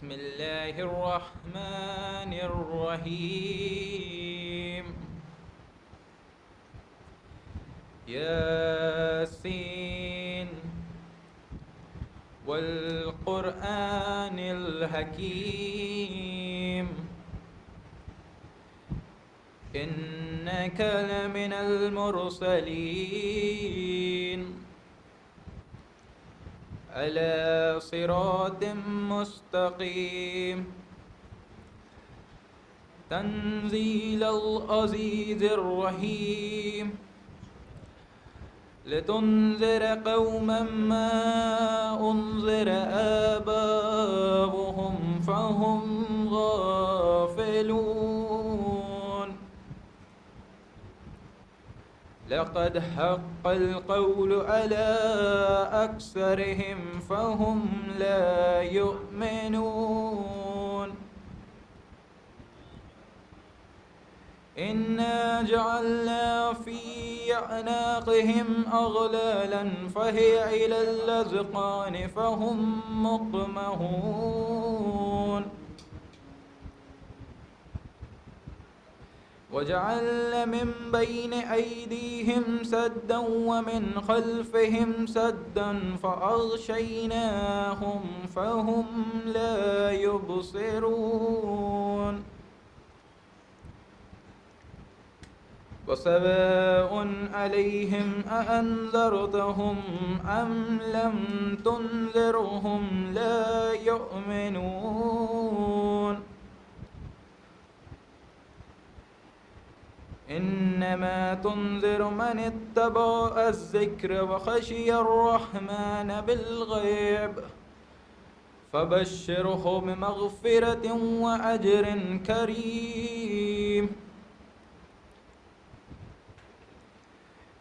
بسم الله الرحمن الرحيم ياسين والقرآن الحكيم إنك لمن المرسلين على صراط مستقيم تنزيل العزيز الرحيم لتنذر قوما ما أنذر آباؤهم فهم غافلون لقد حق القول على أكثرهم فهم لا يؤمنون إنا جعلنا في أعناقهم أغلالا فهي إلى الأذقان فهم مقمحون وجعل من بين أيديهم سدا ومن خلفهم سدا فأغشيناهم فهم لا يبصرون وسواء عليهم أأنذرتهم أم لم تنذرهم لا يؤمنون إنما تنذر من اتبع الذكر وخشي الرحمن بالغيب فبشره بمغفرة وأجر كريم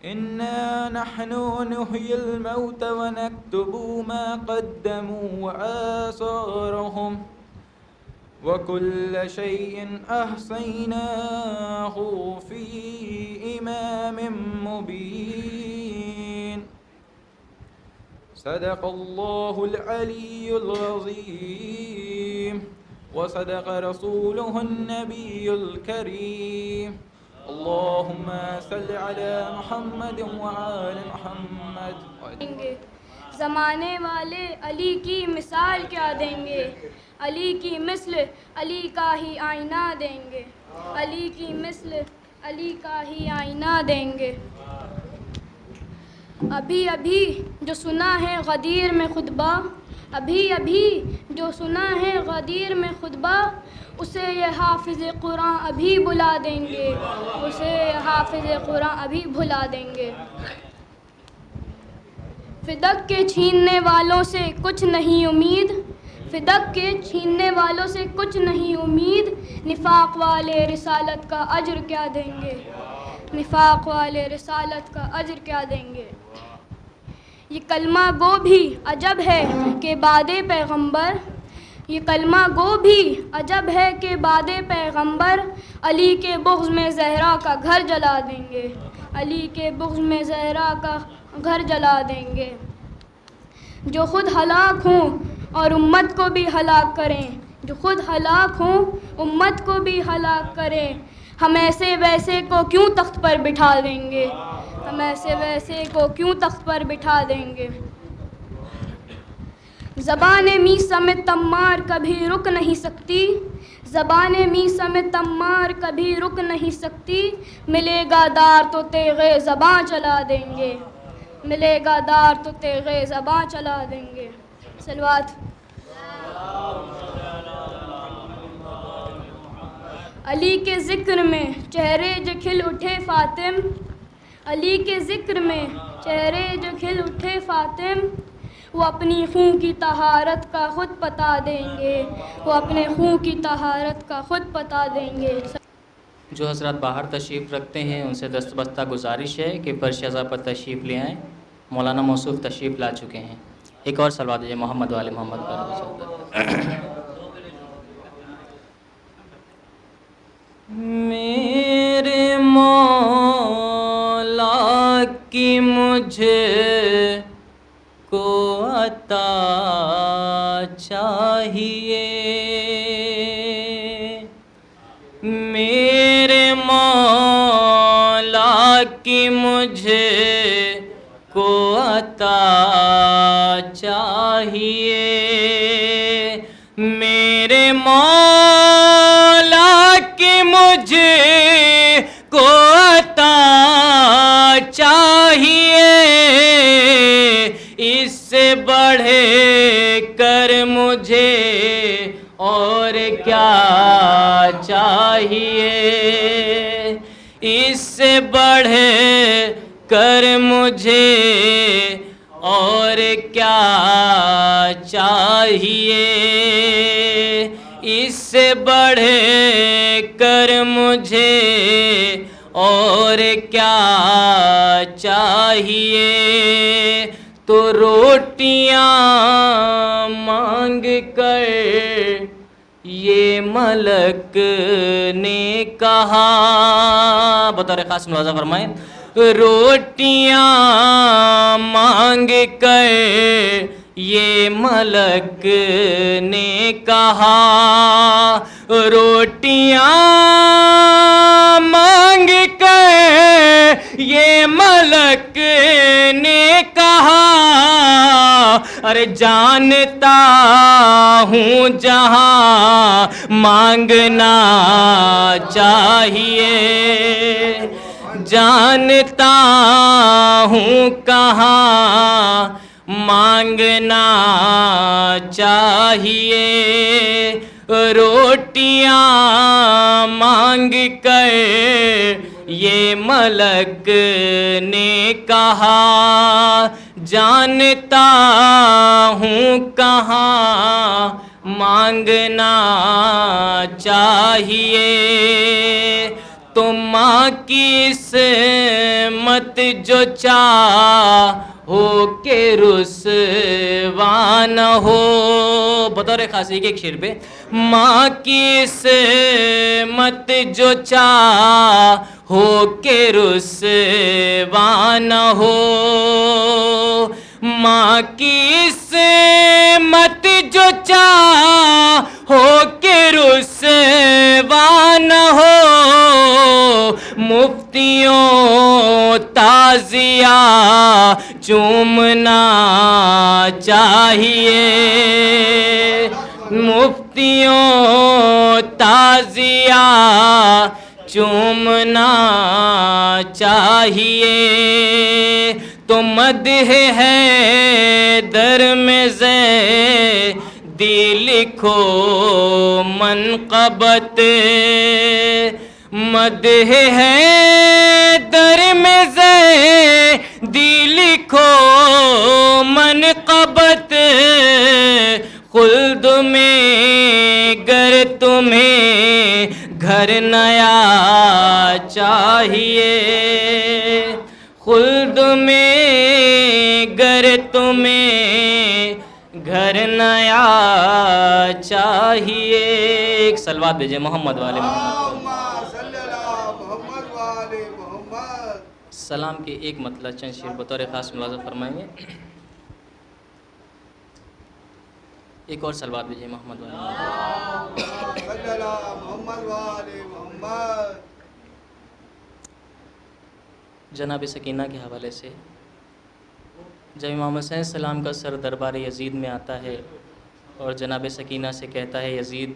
إنا نحن نحيي الموتى ونكتب ما قدموا وآثارهم وكل شيء أحصيناه في إمام مبين صدق الله العلي العظيم وصدق رسوله النبي الكريم اللهم صل على محمد وآل محمد. زمانے والے علی کی مثال کیا دیں گے، علی کی مثل علی کا ہی آئینہ دیں گے، علی کی مثل علی کا ہی آئینہ دیں گے. ابھی ابھی جو سنا ہے غدیر میں خطبہ، ابھی ابھی جو سنا ہے غدیر میں خطبہ، اسے یہ حافظ قرآن ابھی بلا دیں گے، اسے حافظ قرآن ابھی بھلا دیں گے. فدق کے چھیننے والوں سے کچھ نہیں امید، فدق کے چھیننے والوں سے کچھ نہیں امید، نفاق والے رسالت کا اجر کیا دیں گے، نفاق والے رسالت کا اجر کیا دیں گے. یہ کلمہ گو بھی عجب ہے کہ بعد پیغمبر، یہ کلمہ گو بھی عجب ہے کہ بعد پیغمبر علی کے بغض میں زہرا کا گھر جلا دیں گے، علی کے بغض میں زہرا کا گھر جلا دیں گے. جو خود ہلاک ہوں اور امت کو بھی ہلاک کریں، جو خود ہلاک ہوں امت کو بھی ہلاک کریں، ہم ایسے ویسے کو کیوں تخت پر بٹھا دیں گے، ہم ایسے ویسے کو کیوں تخت پر بٹھا دیں گے. زبان میثم میں تمار کبھی رک نہیں سکتی، زبان میثم میں تمار کبھی رک نہیں سکتی، ملے گا دار تو تیغ زباں چلا دیں گے، ملے گا دار تو تیغ زباں چلا دیں گے. صلوات. علی کے ذکر میں چہرے جو کھل اٹھے فاطم، علی کے ذکر میں چہرے جو کھل اٹھے فاطم، وہ اپنی خون کی طہارت کا خود پتا دیں گے، وہ اپنے خون کی طہارت کا خود پتا دیں گے. جو حضرات باہر تشریف رکھتے ہیں ان سے دستبستہ گزارش ہے کہ فرش ازا پر تشریف لے آئیں. مولانا موصوف تشریف لا چکے ہیں. ایک اور صلوات دیجیے محمد وآل محمد پر. میرے مولا کی مجھے کو عطا چاہیے، مجھے کو عطا چاہیے، میرے مولا کی مجھے کو عطا چاہیے، اس سے بڑھ کر مجھے اور کیا چاہیے، اس سے بڑھ کر مجھے اور کیا چاہیے، اس سے بڑھ کر مجھے اور کیا چاہیے، تو روٹیاں مانگ کر یہ ملک نے کہا، بطور خاص ملاحظہ فرمائیں، روٹیاں مانگ کر یہ ملک نے کہا، روٹیاں مانگ کر یہ ملک نے کہا، ارے جانتا ہوں جہاں مانگنا چاہیے، جانتا ہوں کہاں مانگنا چاہیے، روٹیاں مانگ کر یہ ملک نے کہا، جانتا ہوں کہاں مانگنا چاہیے، تو ماں کی عصمت جو چاہو کہ رسوا نہ ہو، بطور خاصی کے ایک شعر پہ، ماں کی عصمت جو چاہو کہ رسوا نہ ہو، ماں کی عصمت جو چاہو کہ رسوا نہ ہو، مفتیوں تعزیہ چومنا چاہیے، مفتیوں تعزیہ چومنا چاہیے، تو مدح حیدر میں زیدی لکھو منقبت، مدح حیدر میں زیدی لکھو منقبت، خلد میں گر تمہیں گھر نیا چاہیے، خلد میں گر تمہیں گھر نیا چاہیے، ایک صلوات بھیجیں محمد والے محمد، سلام کے ایک مطلب چند شعر بطور خاص ملاحظہ فرمائیں گے، ایک اور صلوات بھیجیں محمد والے محمد۔ جناب سکینہ کے حوالے سے، جب امام حسین السلام کا سر دربار یزید میں آتا ہے اور جناب سکینہ سے کہتا ہے یزید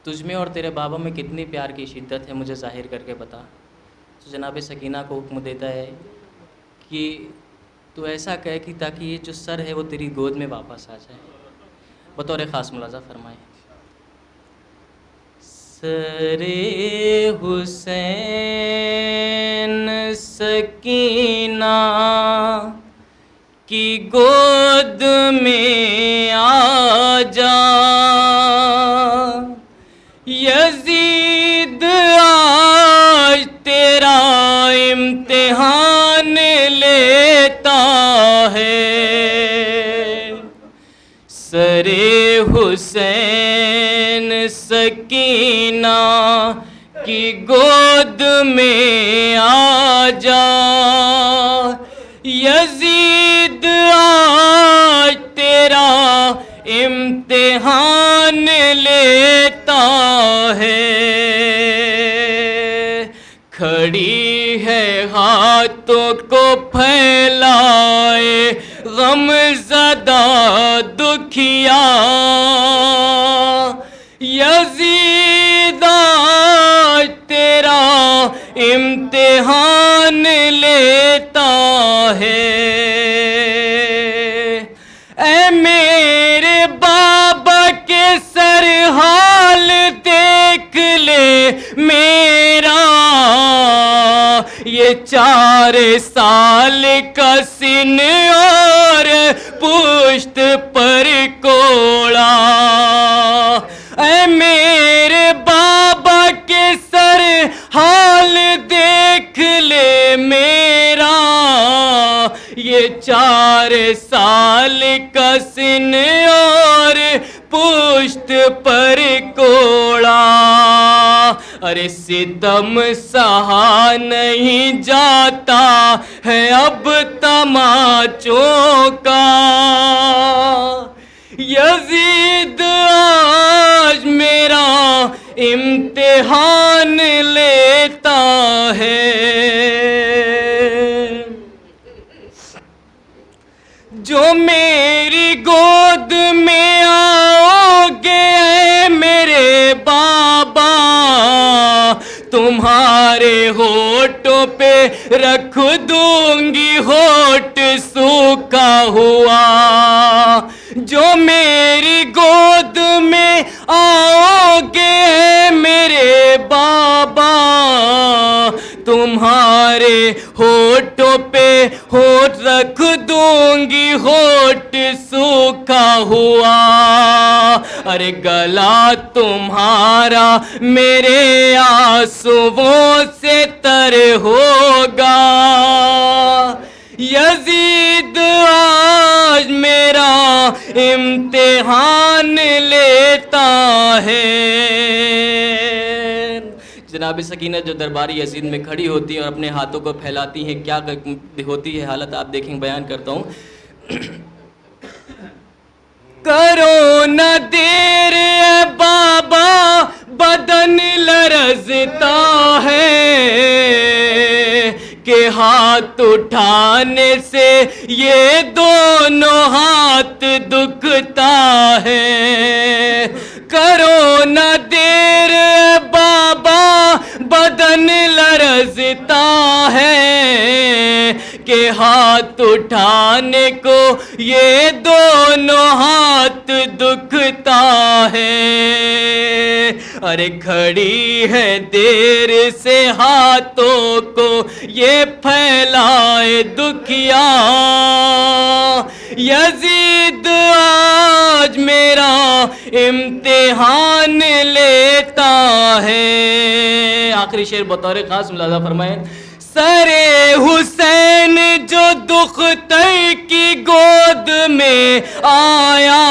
تجھ میں اور تیرے بابا میں کتنی پیار کی شدت ہے مجھے ظاہر کر کے بتا، تو جناب سکینہ کو حکم دیتا ہے کہ تو ایسا کہے کہ تاکہ یہ جو سر ہے وہ تیری گود میں واپس آ جائے، بطور خاص ملاحظہ فرمائیں، سر حسین سکینہ کی گود میں آ جا، یزید آج تیرا امتحان لیتا ہے، سر حسین سکینہ کی گود میں آ جا، یزید آج تیرا امتحان لیتا ہے، کھڑی ہے ہاتھوں کو پھیلائے غم زدہ دکھیا، یزید آج تیرا امتحان لیتا ہے، اے میرے بابا کے سر حال دیکھ لے میرا، یہ 4 سال کا سن اور پشت پر کوڑا، اے میرے بابا کے سر حال دیکھ لے میرا، یہ 4 سال کا سن اور پشت پر کوڑا، ارے ستم سہا نہیں جاتا ہے اب تماچوں کا، یزید آج میرا امتحان لیتا ہے، جو میری گود میں آؤ گے اے میرے بابا، تمہارے ہونٹوں پہ رکھ دوں گی ہونٹ سوکھا ہوا، جو میری گود میں آؤ گے اے میرے بابا، تمہارے ہونٹوں پہ ہونٹ رکھ دوں گی ہونٹ سوکھا ہوا، ارے گلا تمہارا میرے آنسوؤں سے تر ہوگا، یزید آج میرا امتحان لیتا ہے۔ جناب سکینہ جو درباری یزید میں کھڑی ہوتی ہیں اور اپنے ہاتھوں کو پھیلاتی ہیں، کیا ہوتی ہے حالت آپ دیکھیں، بیان کرتا ہوں۔ کرو نہ دیر اے بابا بدن لرزتا ہے، کہ ہاتھ اٹھانے سے یہ دونوں ہاتھ دکھتا ہے، کرو نہ دیر اے بابا بدن لرزتا ہے، کہ ہاتھ اٹھانے کو یہ دونوں ہاتھ دکھتا ہے، ارے کھڑی ہے دیر سے ہاتھوں کو یہ پھیلائے دکھیا، یزید آج میرا امتحان لیتا ہے۔ آخری شعر بطور خاص ملاحظہ فرمائیں۔ سر حسین جو دختر کی گود میں آیا،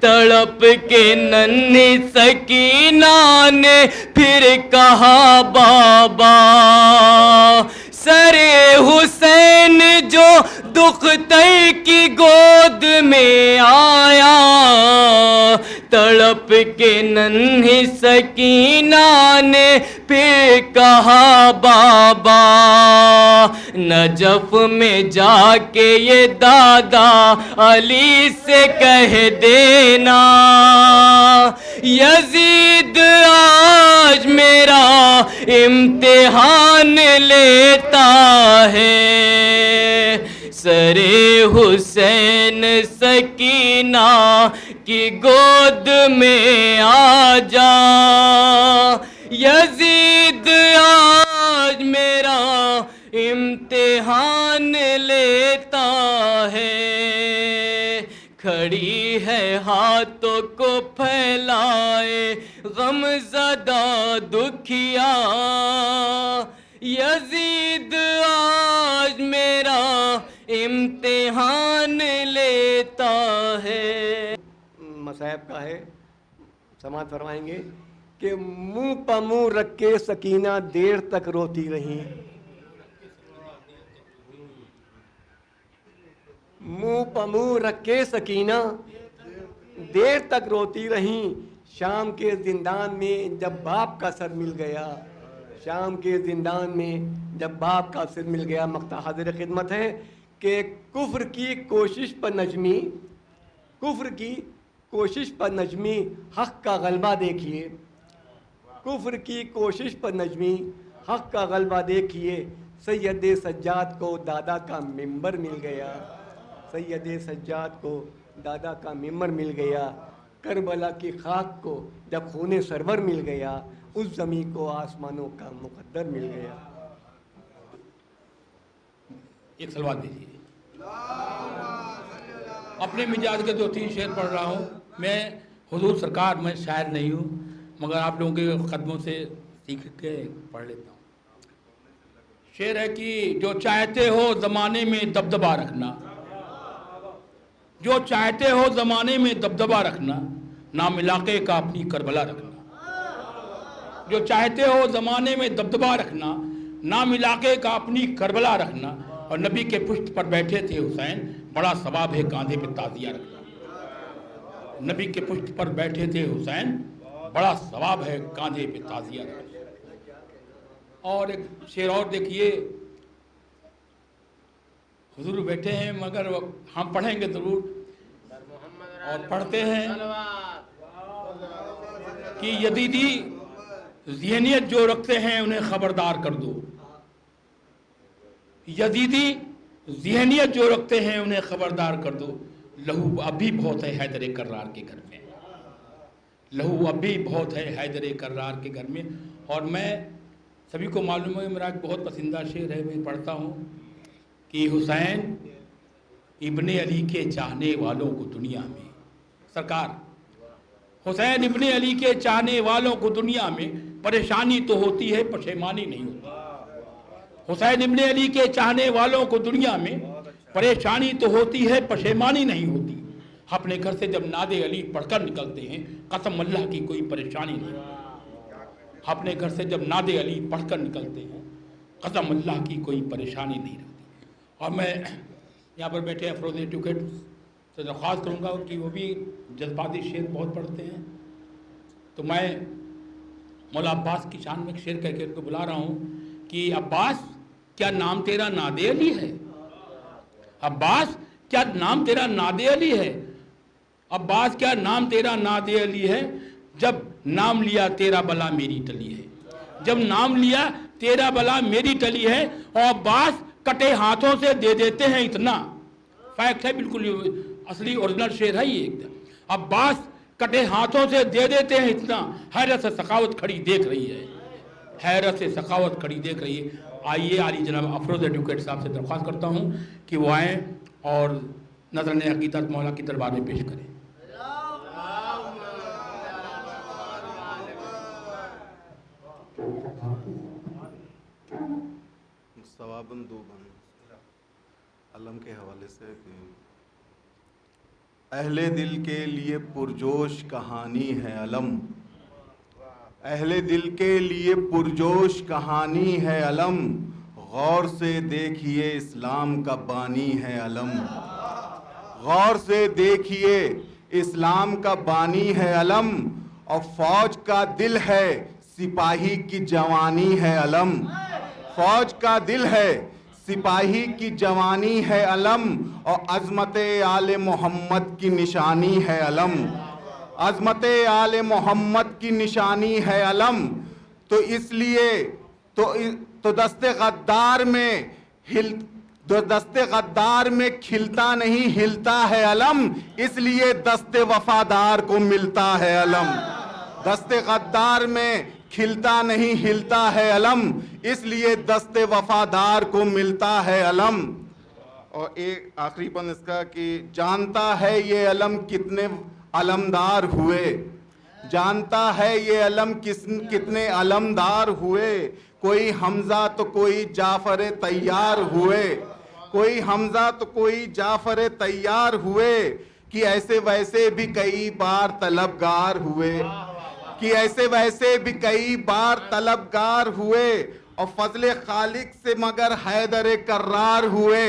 تڑپ کے ننھی سکینہ نے پھر کہا بابا، سر حسین جو دختر کی گود میں آیا، تڑپ کے ننھی سکینہ نے پھر کہا بابا، نجف میں جا کے یہ دادا علی سے کہہ دینا، یزید آج میرا امتحان لیتا ہے، سر حسین سکینہ کی گود میں آ جا، یزید آج میرا امتحان لیتا ہے، کھڑی ہے ہاتھوں کو پھیلائے غم زدہ دکھیا، یزید آج میرا امتحان لیتا ہے۔ مصائب کا ہے، سماعت فرمائیں گے کہ منہ پہ منہ رکھ کے سکینہ دیر تک روتی رہی، منہ پہ منہ رکھ کے سکینہ دیر تک روتی رہی، شام کے زندان میں جب باپ کا سر مل گیا، شام کے زندان میں جب باپ کا سر مل گیا، مقطع حاضر خدمت ہے کہ کفر کی کوشش پر نجمی، کفر کی کوشش پر نجمی حق کا غلبہ دیکھیے، کفر کی کوشش پر نجمی حق کا غلبہ دیکھیے، سید سجاد کو دادا کا ممبر مل گیا، سید سجاد کو دادا کا ممبر مل گیا، کربلا کی خاک کو جب خون سرور مل گیا، اس زمین کو آسمانوں کا مقدر مل گیا۔ ایک سلوات دیجیے۔ اپنے مزاج کے 2-3 شعر پڑھ رہا ہوں میں، حضور سرکار، میں شاعر نہیں ہوں مگر آپ لوگوں کے قدموں سے سیکھ کے پڑھ لیتا ہوں۔ شعر ہے کہ جو چاہتے ہو زمانے میں دبدبا رکھنا، جو چاہتے ہو زمانے میں دبدبا رکھنا، نام علاقے کا اپنی کربلا رکھنا۔ جو چاہتے ہو زمانے میں دبدبا رکھنا، نام علاقے کا اپنی کربلا رکھنا، اور نبی کے پشت پر بیٹھے تھے حسین، بڑا ثواب ہے کاندھے پہ تعزیہ رکھنا۔ نبی کے پشت پر بیٹھے تھے حسین، بڑا ثواب ہے کاندھے پہ تعزیہ رکھنا۔ اور ایک شعر اور دیکھیے، حضور بیٹھے ہیں مگر ہم پڑھیں گے ضرور، اور پڑھتے ہیں کہ یزیدی ذہنیت جو رکھتے ہیں انہیں خبردار کر دو، یزیدی ذہنیت جو رکھتے ہیں انہیں خبردار کر دو، لہو ابھی بہت ہے حیدر کرار کے گھر میں، لہو ابھی بہت ہے حیدر کرار کے گھر میں۔ اور میں سبھی کو معلوم ہے میرا ایک بہت پسندہ شعر ہے، میں پڑھتا ہوں کہ حسین ابن علی کے چاہنے والوں کو دنیا میں، سرکار حسین ابن علی کے چاہنے والوں کو دنیا میں پریشانی تو ہوتی ہے، پشیمانی نہیں ہوتی۔ حسین ابن علی کے چاہنے والوں کو دنیا میں پریشانی تو ہوتی ہے، پشیمانی نہیں ہوتی۔ اپنے گھر سے جب ناد علی پڑھ کر نکلتے ہیں، قسم اللہ کی کوئی پریشانی نہیں ہوتی۔ اپنے گھر سے جب ناد علی پڑھ کر نکلتے ہیں، قسم اللہ کی کوئی پریشانی نہیں ہوتی۔ اور میں یہاں پر بیٹھے افروز ایڈوکیٹ سے درخواست کروں گا کہ وہ بھی جذباتی شعر بہت پڑھتے ہیں، تو میں مولا عباس کی شان میں ایک شعر کہہ کے ان کو بلا رہا ہوں کہ عباس کیا نام تیرا ناد علی ہے؟ عباس کیا نام تیرا ناد علی ہے؟ عباس کیا نام تیرا ناد علی ہے؟ جب نام لیا تیرا بلا میری ٹلی ہے، جب نام لیا تیرا بلا میری ٹلی ہے۔ اور عباس کٹے ہاتھوں سے دے دیتے ہیں اتنا، فیکٹ ہے، بالکل اصلی اوریجنل شعر ہے یہ۔ عباس کٹے ہاتھوں سے دے دیتے ہیں اتنا، حیرت سے سخاوت کھڑی دیکھ رہی ہے، حیرت سے سخاوت کھڑی دیکھ رہی ہے۔ آئیے عالی جناب افروز ایڈوکیٹ صاحب سے درخواست کرتا ہوں کہ وہ آئیں اور نذرانِ عقیدت مولا کی دربار میں پیش کریں۔ ثواباً دوباً علم کے حوالے سے کہ اہل دل کے لیے پرجوش کہانی ہے علم، اہل دل کے لیے پرجوش کہانی ہے علم، غور سے دیکھیے اسلام کا بانی ہے علم، غور سے دیکھیے اسلام کا بانی ہے علم، اور فوج کا دل ہے سپاہی کی جوانی ہے علم، فوج کا دل ہے سپاہی کی جوانی ہے علم، اور عظمت آل محمد کی نشانی ہے علم، عظمت آل محمد کی نشانی ہے علم۔ تو اس لیے تو دست غدار میں کھلتا نہیں ہلتا ہے علم، اس لیے دست وفادار کو ملتا ہے علم، دست غدار میں کھلتا نہیں ہلتا ہے علم، اس لیے دست وفادار کو ملتا ہے علم۔ اور ایک آخری پن اس کا کہ جانتا ہے یہ علم کتنے علمدار ہوئے، جانتا ہے یہ علم کتنے علمدار ہوئے، کوئی حمزہ تو کوئی جعفر طیار ہوئے، کوئی حمزہ تو کوئی جعفر طیار ہوئے، کہ ایسے ویسے بھی کئی بار طلبگار ہوئے، کہ ایسے ویسے بھی کئی بار طلبگار ہوئے، اور فضل خالق سے مگر حیدر کرار ہوئے،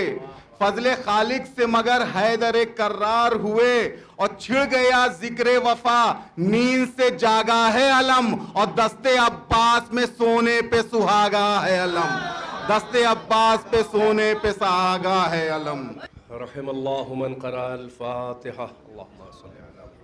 فضل خالق سے مگر حیدر کرار ہوئے اور چھڑ گیا ذکر وفا نیند سے جاگا ہے علم اور دست عباس میں سونے پہ سہاگا ہے علم دست عباس پہ سونے پہ سہاگا ہے علم رحم اللہ من قرأ الفاتحہ اللہم صلی علی محمد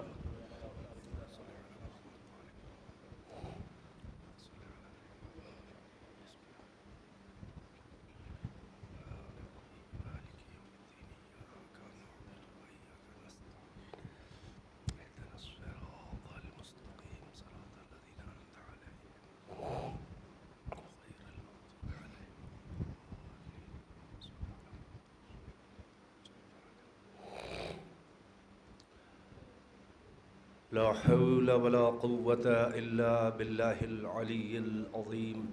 لا حول ولا قوة إلا بالله العلي العظيم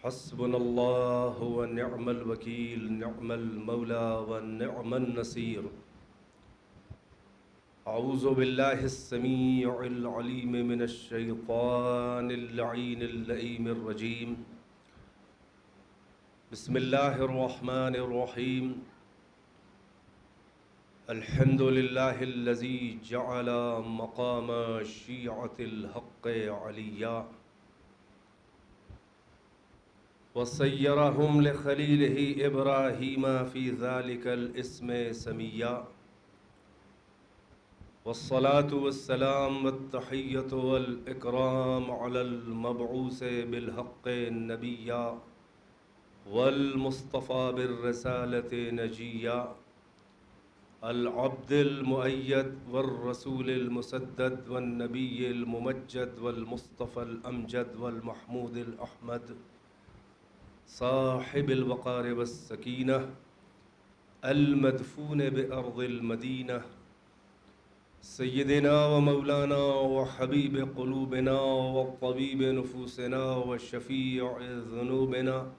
حسبنا الله ونعم الوكيل نعم المولى ونعم النصير أعوذ بالله السميع العليم من الشيطان اللعين اللئيم الرجيم بسم الله الرحمن الرحيم الحمد لله الذي جعل مقام شيعة الحق عليا وصيرهم لخليله إبراهيم في ذلك الاسم سميا والصلاة والسلام والتحية والإكرام على المبعوث بالحق النبيا والمصطفى بالرسالة نجيا العبد المؤيد والرسول المسدد والنبي الممجد والمصطفى الأمجد والمحمود الأحمد صاحب الوقار والسكينة المدفون بأرض المدينة سيدنا ومولانا وحبيب قلوبنا وطبيب نفوسنا وشفيع ذنوبنا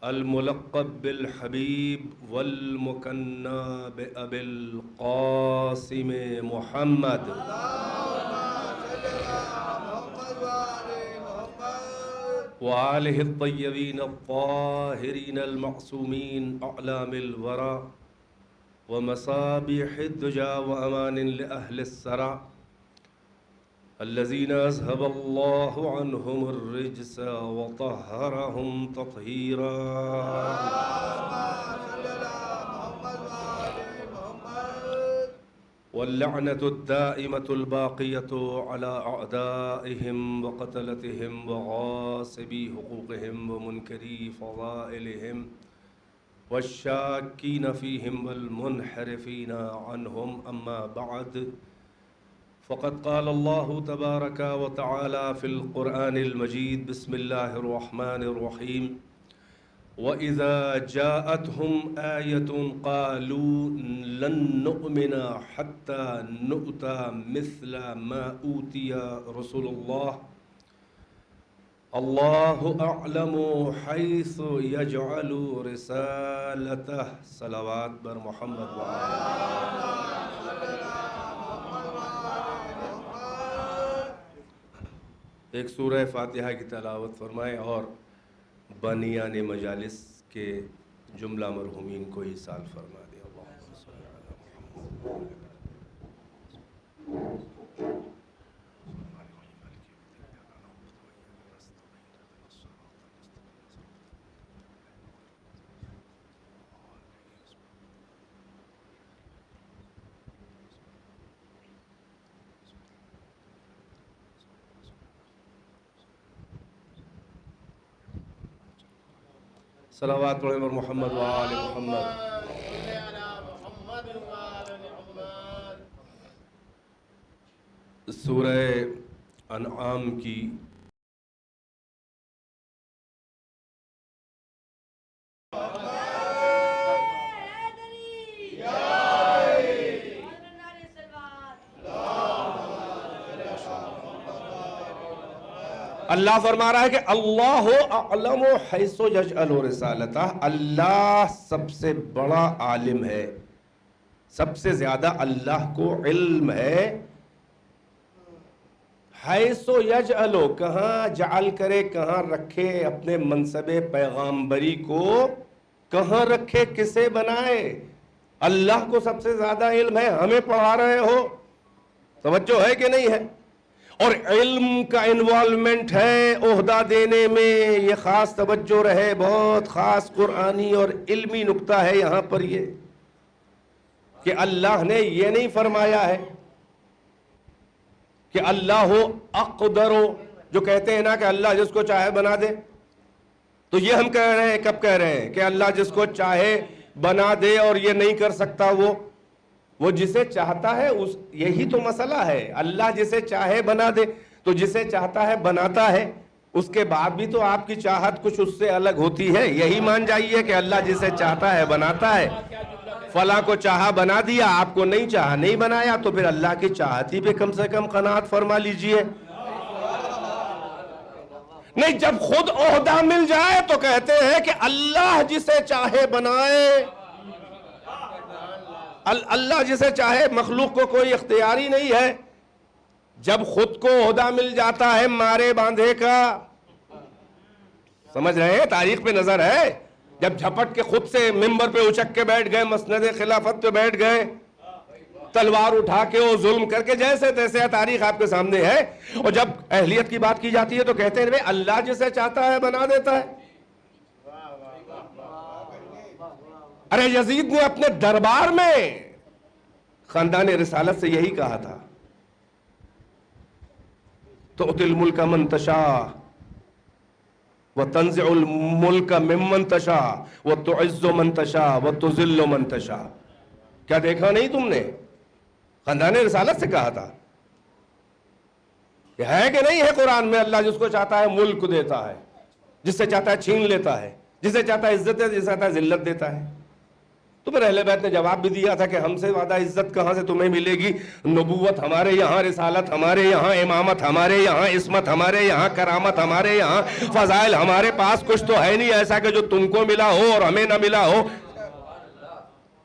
الملقب بالحبيب والمكنى بأبي القاسم محمد وآله الطيبين الطاهرين المعصومين أعلام الورى ومصابيح الدجى وأمان لأهل السرى الذين أذهب الله عنهم الرجس وطهرهم تطهيرا واللعنة الدائمة الباقية على أعدائهم وقتلتهم وغاصبي حقوقهم ومنكري فضائلهم والشاكين فيهم والمنحرفين عنهم أما بعد فقد قال الله تبارك وتعالى في القرآن المجيد بسم الله الرحمن الرحيم وإذا جاءتهم آية قالوا لن نؤمن حتى نؤتى مثل ما أوتي رسول الله الله أعلم حيث يجعل رسالته صلوات بر محمد وآله ایک سورہ فاتحہ کی تلاوت فرمائیں اور بانیان مجالس کے جملہ مرحومین کو ایصال فرما دیں اللہم صلی علی محمد صلوات پڑھیں پر محمد و آل محمد سورہ انعام کی اللہ فرما رہا ہے کہ اللہ اعلم حیث یجعل رسالتہ، اللہ سب سے بڑا عالم ہے، سب سے زیادہ اللہ کو علم ہے حیثو یجعلو کہاں جعل کرے کہاں رکھے اپنے منصب پیغامبری کو کہاں رکھے کسے بنائے. اللہ کو سب سے زیادہ علم ہے, ہمیں پڑھا رہے ہو, توجہ ہے کہ نہیں ہے؟ اور علم کا انوالومنٹ ہے عہدہ دینے میں, یہ خاص توجہ رہے, بہت خاص قرآنی اور علمی نکتہ ہے یہاں پر یہ کہ اللہ نے یہ نہیں فرمایا ہے کہ اللہ ہو اقدر ہو, جو کہتے ہیں نا کہ اللہ جس کو چاہے بنا دے, تو یہ ہم کہہ رہے ہیں, کب کہہ رہے ہیں کہ اللہ جس کو چاہے بنا دے اور یہ نہیں کر سکتا وہ جسے چاہتا ہے یہی تو مسئلہ ہے. اللہ جسے چاہے بنا دے, تو جسے چاہتا ہے بناتا ہے, اس کے بعد بھی تو آپ کی چاہت کچھ اس سے الگ ہوتی ہے. یہی مان جائیے کہ اللہ جسے چاہتا ہے بناتا ہے. فلاں کو چاہا بنا دیا, آپ کو نہیں چاہا نہیں بنایا, تو پھر اللہ کی چاہتی پہ کم سے کم قناعت فرما لیجئے. نہیں, جب خود عہدہ مل جائے تو کہتے ہیں کہ اللہ جسے چاہے بنائے. اللہ جسے چاہے, مخلوق کو کوئی اختیاری نہیں ہے. جب خود کو عہدہ مل جاتا ہے مارے باندھے کا, سمجھ رہے ہیں, تاریخ پہ نظر ہے, جب جھپٹ کے خود سے ممبر پہ اچک کے بیٹھ گئے, مسند خلافت پہ بیٹھ گئے, تلوار اٹھا کے وہ ظلم کر کے, جیسے تیسے تاریخ آپ کے سامنے ہے. اور جب اہلیت کی بات کی جاتی ہے تو کہتے ہیں اللہ جسے چاہتا ہے بنا دیتا ہے. ارے یزید نے اپنے دربار میں خاندان رسالت سے یہی کہا تھا, تؤتی الملک من تشاء وتنزع الملک ممن تشاء وتعز من تشاء وتذل من تشاء. کیا دیکھا نہیں تم نے؟ خاندان رسالت سے کہا تھا. یہ ہے کہ نہیں ہے قرآن میں؟ اللہ جس کو چاہتا ہے ملک دیتا ہے, جس سے چاہتا ہے چھین لیتا ہے, جسے چاہتا ہے عزت ہے, جسے چاہتا ہے ذلت دیتا ہے. تو پھر اہل بیت نے جواب بھی دیا تھا کہ ہم سے زیادہ عزت کہاں سے تمہیں ملے گی؟ نبوت ہمارے یہاں, رسالت ہمارے یہاں, امامت ہمارے یہاں, عصمت ہمارے یہاں, کرامت ہمارے یہاں, فضائل ہمارے پاس. کچھ تو ہے نہیں ایسا کہ جو تم کو ملا ہو اور ہمیں نہ ملا ہو.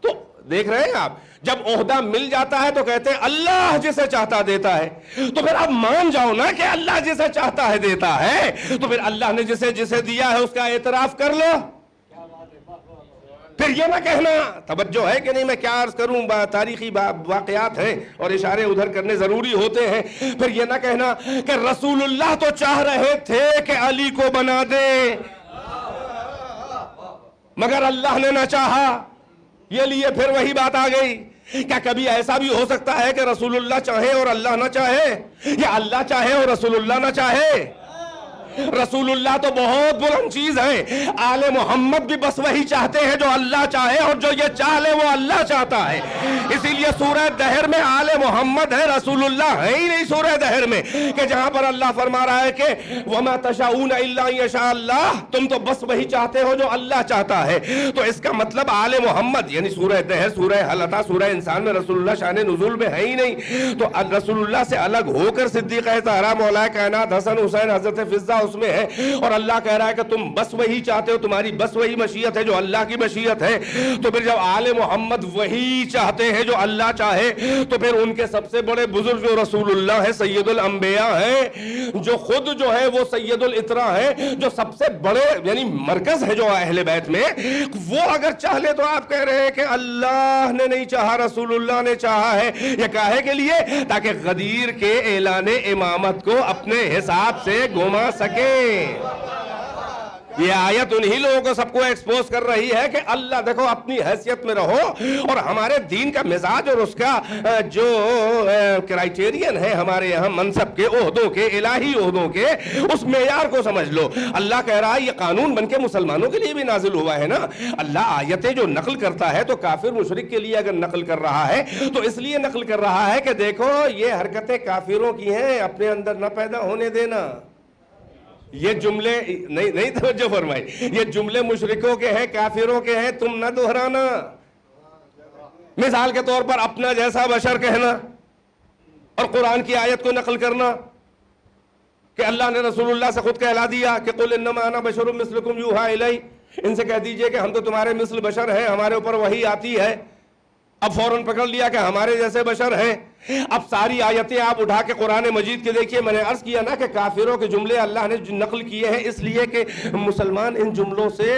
تو دیکھ رہے ہیں آپ, جب عہدہ مل جاتا ہے تو کہتے ہیں اللہ جسے چاہتا دیتا ہے. تو پھر اب مان جاؤ نا کہ اللہ جسے چاہتا ہے دیتا ہے, تو پھر اللہ نے جسے دیا ہے اس کا اعتراف کر لو. پھر یہ نہ کہنا, توجہ ہے کہ نہیں, میں کیا عرض کروں, تاریخی واقعات ہیں اور اشارے ادھر کرنے ضروری ہوتے ہیں. پھر یہ نہ کہنا کہ رسول اللہ تو چاہ رہے تھے کہ علی کو بنا دے مگر اللہ نے نہ چاہا. یہ لیے پھر وہی بات آ گئی. کیا کبھی ایسا بھی ہو سکتا ہے کہ رسول اللہ چاہے اور اللہ نہ چاہے, یا اللہ چاہے اور رسول اللہ نہ چاہے؟ رسول اللہ تو بہت بلند چیز ہے, آل محمد بھی بس وہی چاہتے ہیں جو اللہ چاہے, اور جو یہ چاہ لے وہ اللہ چاہتا ہے. اسی لیے سورہ دہر میں آل محمد ہے, رسول اللہ ہے ہی نہیں سورہ دہر میں, کہ جہاں پر اللہ فرما رہا ہے کہ وَمَا تَشَاءُونَ إِلَّا أَن يَشَاءَ اللَّهُ, تم تو بس وہی چاہتے ہو جو اللہ چاہتا ہے. تو اس کا مطلب آل محمد یعنی سورہ دہر, سورہ حلقہ, سورہ انسان میں رسول اللہ شان نزول میں ہے ہی نہیں. تو رسول اللہ سے الگ ہو کر صدیقہ طاہرہ, مولا کائنات, حسن حسین, حضرت فضہ اس میں ہے, اور اللہ کہہ رہا ہے کہ تم بس وہی چاہتے ہو, تمہاری بس وہی مشیت ہے جو اللہ کی مشیت ہے. تو پھر جب آل محمد وہی چاہتے ہیں جو اللہ چاہے, تو پھر ان کے سب سے بڑے بزرگ جو رسول اللہ ہے, سید الانبیاء ہیں, جو خود جو ہے وہ سید الاطراء ہے, جو سب سے بڑے یعنی مرکز ہے جو اہل بیت میں, وہ اگر چاہ لے تو آپ کہہ رہے ہیں کہ اللہ نے نہیں چاہا, رسول اللہ نے چاہا ہے. یہ کاہے کے لیے؟ تاکہ غدیر کے اعلان امامت کو اپنے حساب سے گھما سکے. یہ آیت انہی لوگوں کو سب کو ایکسپوز کر رہی ہے کہ اللہ دیکھو اپنی حیثیت میں رہو, اور ہمارے دین کا مزاج اور اس کا جو کرائٹیرین ہے ہمارے یہاں منصب کے, عہدوں کے, الہی عہدوں کے, اس معیار کو سمجھ لو. اللہ کہہ رہا ہے یہ قانون بن کے مسلمانوں کے لیے بھی نازل ہوا ہے نا. اللہ آیتیں جو نقل کرتا ہے تو کافر مشرک کے لیے اگر نقل کر رہا ہے تو اس لیے نقل کر رہا ہے کہ دیکھو یہ حرکتیں کافروں کی ہیں, اپنے اندر نہ پیدا ہونے دینا. یہ جملے نہیں توجہ فرمائی, یہ جملے مشرکوں کے ہیں, کافروں کے ہیں, تم نہ دہرانا. مثال کے طور پر اپنا جیسا بشر کہنا اور قرآن کی آیت کو نقل کرنا کہ اللہ نے رسول اللہ سے خود کہلا دیا کہ قل انما انا بشر مثلکم یوحی الی, ان سے کہہ دیجئے کہ ہم تو تمہارے مثل بشر ہیں, ہمارے اوپر وحی آتی ہے. اب فوراً پکڑ لیا کہ ہمارے جیسے بشر ہیں, اب ساری آیتیں آپ اٹھا کے قرآن مجید کے دیکھیے. میں نے عرض کیا نا کہ کافروں کے جملے اللہ نے نقل کیے ہیں اس لیے کہ مسلمان ان جملوں سے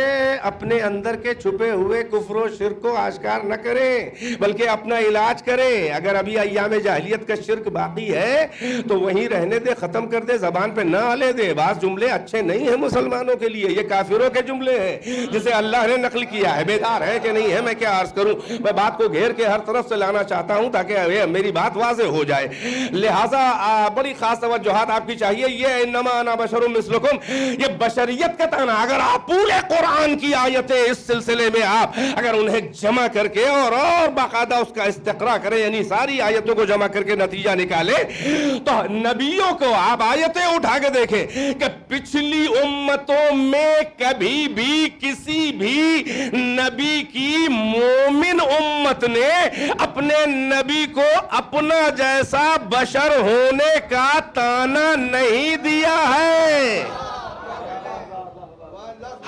اپنے اندر کے چھپے ہوئے کفر و شرک کو آشکار نہ کریں بلکہ اپنا علاج کریں. اگر ابھی ایام جاہلیت کا شرک باقی ہے تو وہیں رہنے دے, ختم کر دے, زبان پہ نہ آلے دے. بعض جملے اچھے نہیں ہیں مسلمانوں کے لیے, یہ کافروں کے جملے ہیں جسے اللہ نے نقل کیا ہے. بیدار ہے کہ نہیں ہے میں کیا عرض کروں. میں بات کو گھیر کے ہر طرف سے لانا چاہتا ہوں تاکہ میری بات واضح ہو جائے. لہٰذا بڑی خاص توجہات آپ کی چاہیے. یہ انما انا بشر مثلکم, یہ بشریت کا تانا. اگر آپ پورے قرآن کی آیتیں اس سلسلے میں آپ اگر انہیں جمع کر کے اور باقاعدہ اس کا استقراء کریں, یعنی ساری آیتوں کو جمع کر کے نتیجہ نکالیں, تو نبیوں کو آپ آیتیں اٹھا کے دیکھیں کہ پچھلی امتوں میں کبھی بھی کسی بھی نبی کی مومن امت نے اپنے نبی کو اپنا جیسا بشر ہونے کا طعنہ نہیں دیا ہے.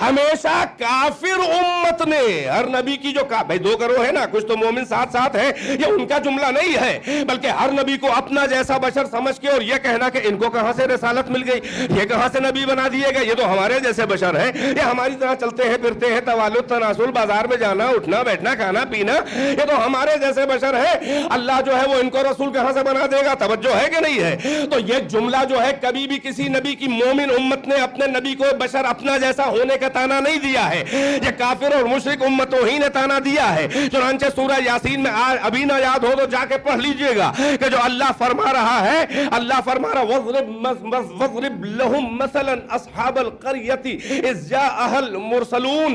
ہمیشہ کافر امت نے ہر نبی کی جو بھائی دو گروہ ہے نا, کچھ تو مومن ساتھ ساتھ ہیں, یہ ان کا جملہ نہیں ہے بلکہ ہر نبی کو اپنا جیسا بشر سمجھ کے اور یہ کہنا کہ ان کو کہاں سے رسالت مل گئی, یہ کہاں سے نبی بنا دیے گئے, یہ تو ہمارے جیسے بشر ہیں, یہ ہماری طرح چلتے ہیں پھرتے ہیں, توالد تناسل, بازار میں جانا اٹھنا بیٹھنا کھانا پینا, یہ تو ہمارے جیسے بشر ہے. اللہ جو ہے وہ ان کو رسول کہاں سے بنا دے گا. توجہ ہے کہ نہیں ہے. تو یہ جملہ جو ہے کبھی بھی کسی نبی کی مومن امت نے اپنے نبی کو بشر اپنا جیسا ہونے کا طعنہ نہیں دیا ہے, یہ کافر اور مشرک امتوں ہی نے طعنہ دیا ہے. چنانچہ سورہ یاسین میں ابھی نہ یاد ہو تو جا کے پڑھ لیجئے گا کہ جو اللہ فرما رہا ہے, اللہ فرما رہا وَضْرِبْ لَهُمْ مَثَلًا أَصْحَابَ الْقَرْيَةِ إِذْ جَاءَهَا الْمُرْسَلُونَ.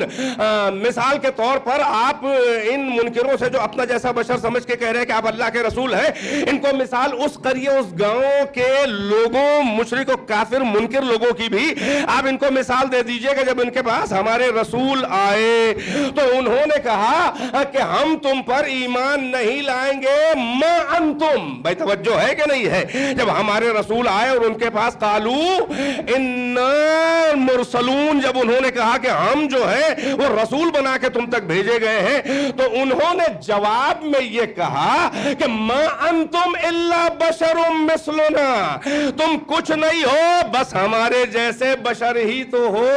مثال کے طور پر آپ ان منکروں سے جو اپنا جیسا بشر سمجھ کے کہہ رہے ہیں کہ آپ اللہ کے رسول ہیں, ان کو مثال اس قریے اس گاؤں کے لوگوں مشرک و کافر منکر لوگوں کی بھی آپ ان کو مثال دے دیجئے کہ جب ان کے پاس ہمارے رسول آئے تو انہوں نے کہا کہ ہم تم پر ایمان نہیں لائیں گے. ما انتم, بھائی توجہ ہے کہ نہیں ہے, جب ہمارے رسول آئے اور ان کے پاس قالو انا مرسلون, جب انہوں نے کہا کہ ہم جو ہے وہ رسول بنا کے تم تک بھیجے گئے ہیں, تو انہوں نے جواب میں یہ کہا کہ ما انتم الا بشر مثلنا, تم کچھ نہیں ہو بس ہمارے جیسے بشر ہی تو ہو.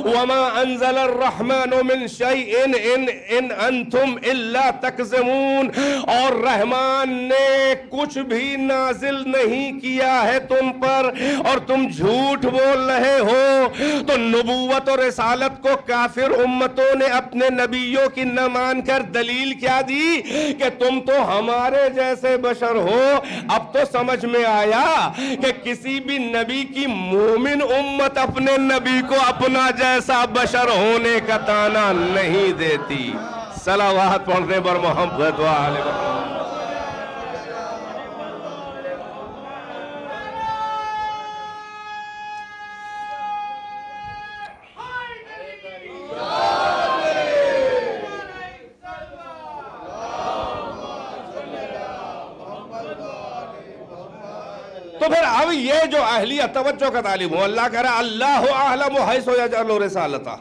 وما انزل الرحمن من شيء ان انتم الا تكذبون, اور رحمان نے کچھ بھی نازل نہیں کیا ہے تم پر اور تم جھوٹ بول رہے ہو. تو نبوت اور رسالت کو کافر امتوں نے اپنے نبیوں کی نہ مان کر دلیل کیا دی کہ تم تو ہمارے جیسے بشر ہو. اب تو سمجھ میں آیا کہ کسی بھی نبی کی مومن امت اپنے نبی کو اپنا جیسا بشر ہونے کا طعنہ نہیں دیتی. صلوات پڑھنے پر محمد و آل محمد. تو پھر اب یہ جو اہلیت توجہ کا تعلیم ہو, اللہ کہہ رہا اللہ اعلم حیث یجعل رسالتہ,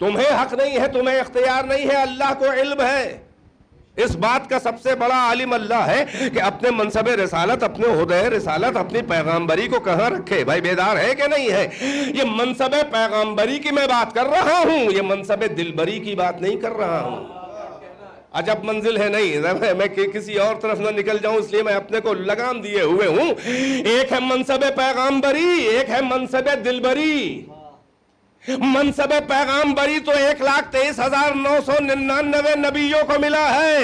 تمہیں حق نہیں ہے, تمہیں اختیار نہیں ہے, اللہ کو علم ہے. اس بات کا سب سے بڑا عالم اللہ ہے کہ اپنے منصب رسالت, اپنے عہدہ رسالت, اپنی پیغامبری کو کہاں رکھے. بھائی بیدار ہے کہ نہیں ہے. یہ منصب پیغامبری کی میں بات کر رہا ہوں, یہ منصب دلبری کی بات نہیں کر رہا ہوں. عجب منزل ہے نہیں, میں کسی اور طرف نہ نکل جاؤں اس لیے میں اپنے کو لگام دیے ہوئے ہوں. ایک ہے منصب پیغامبری, ایک ہے منصب دلبری. منصب پیغامبری تو 1,23,999 نبیوں کو ملا ہے,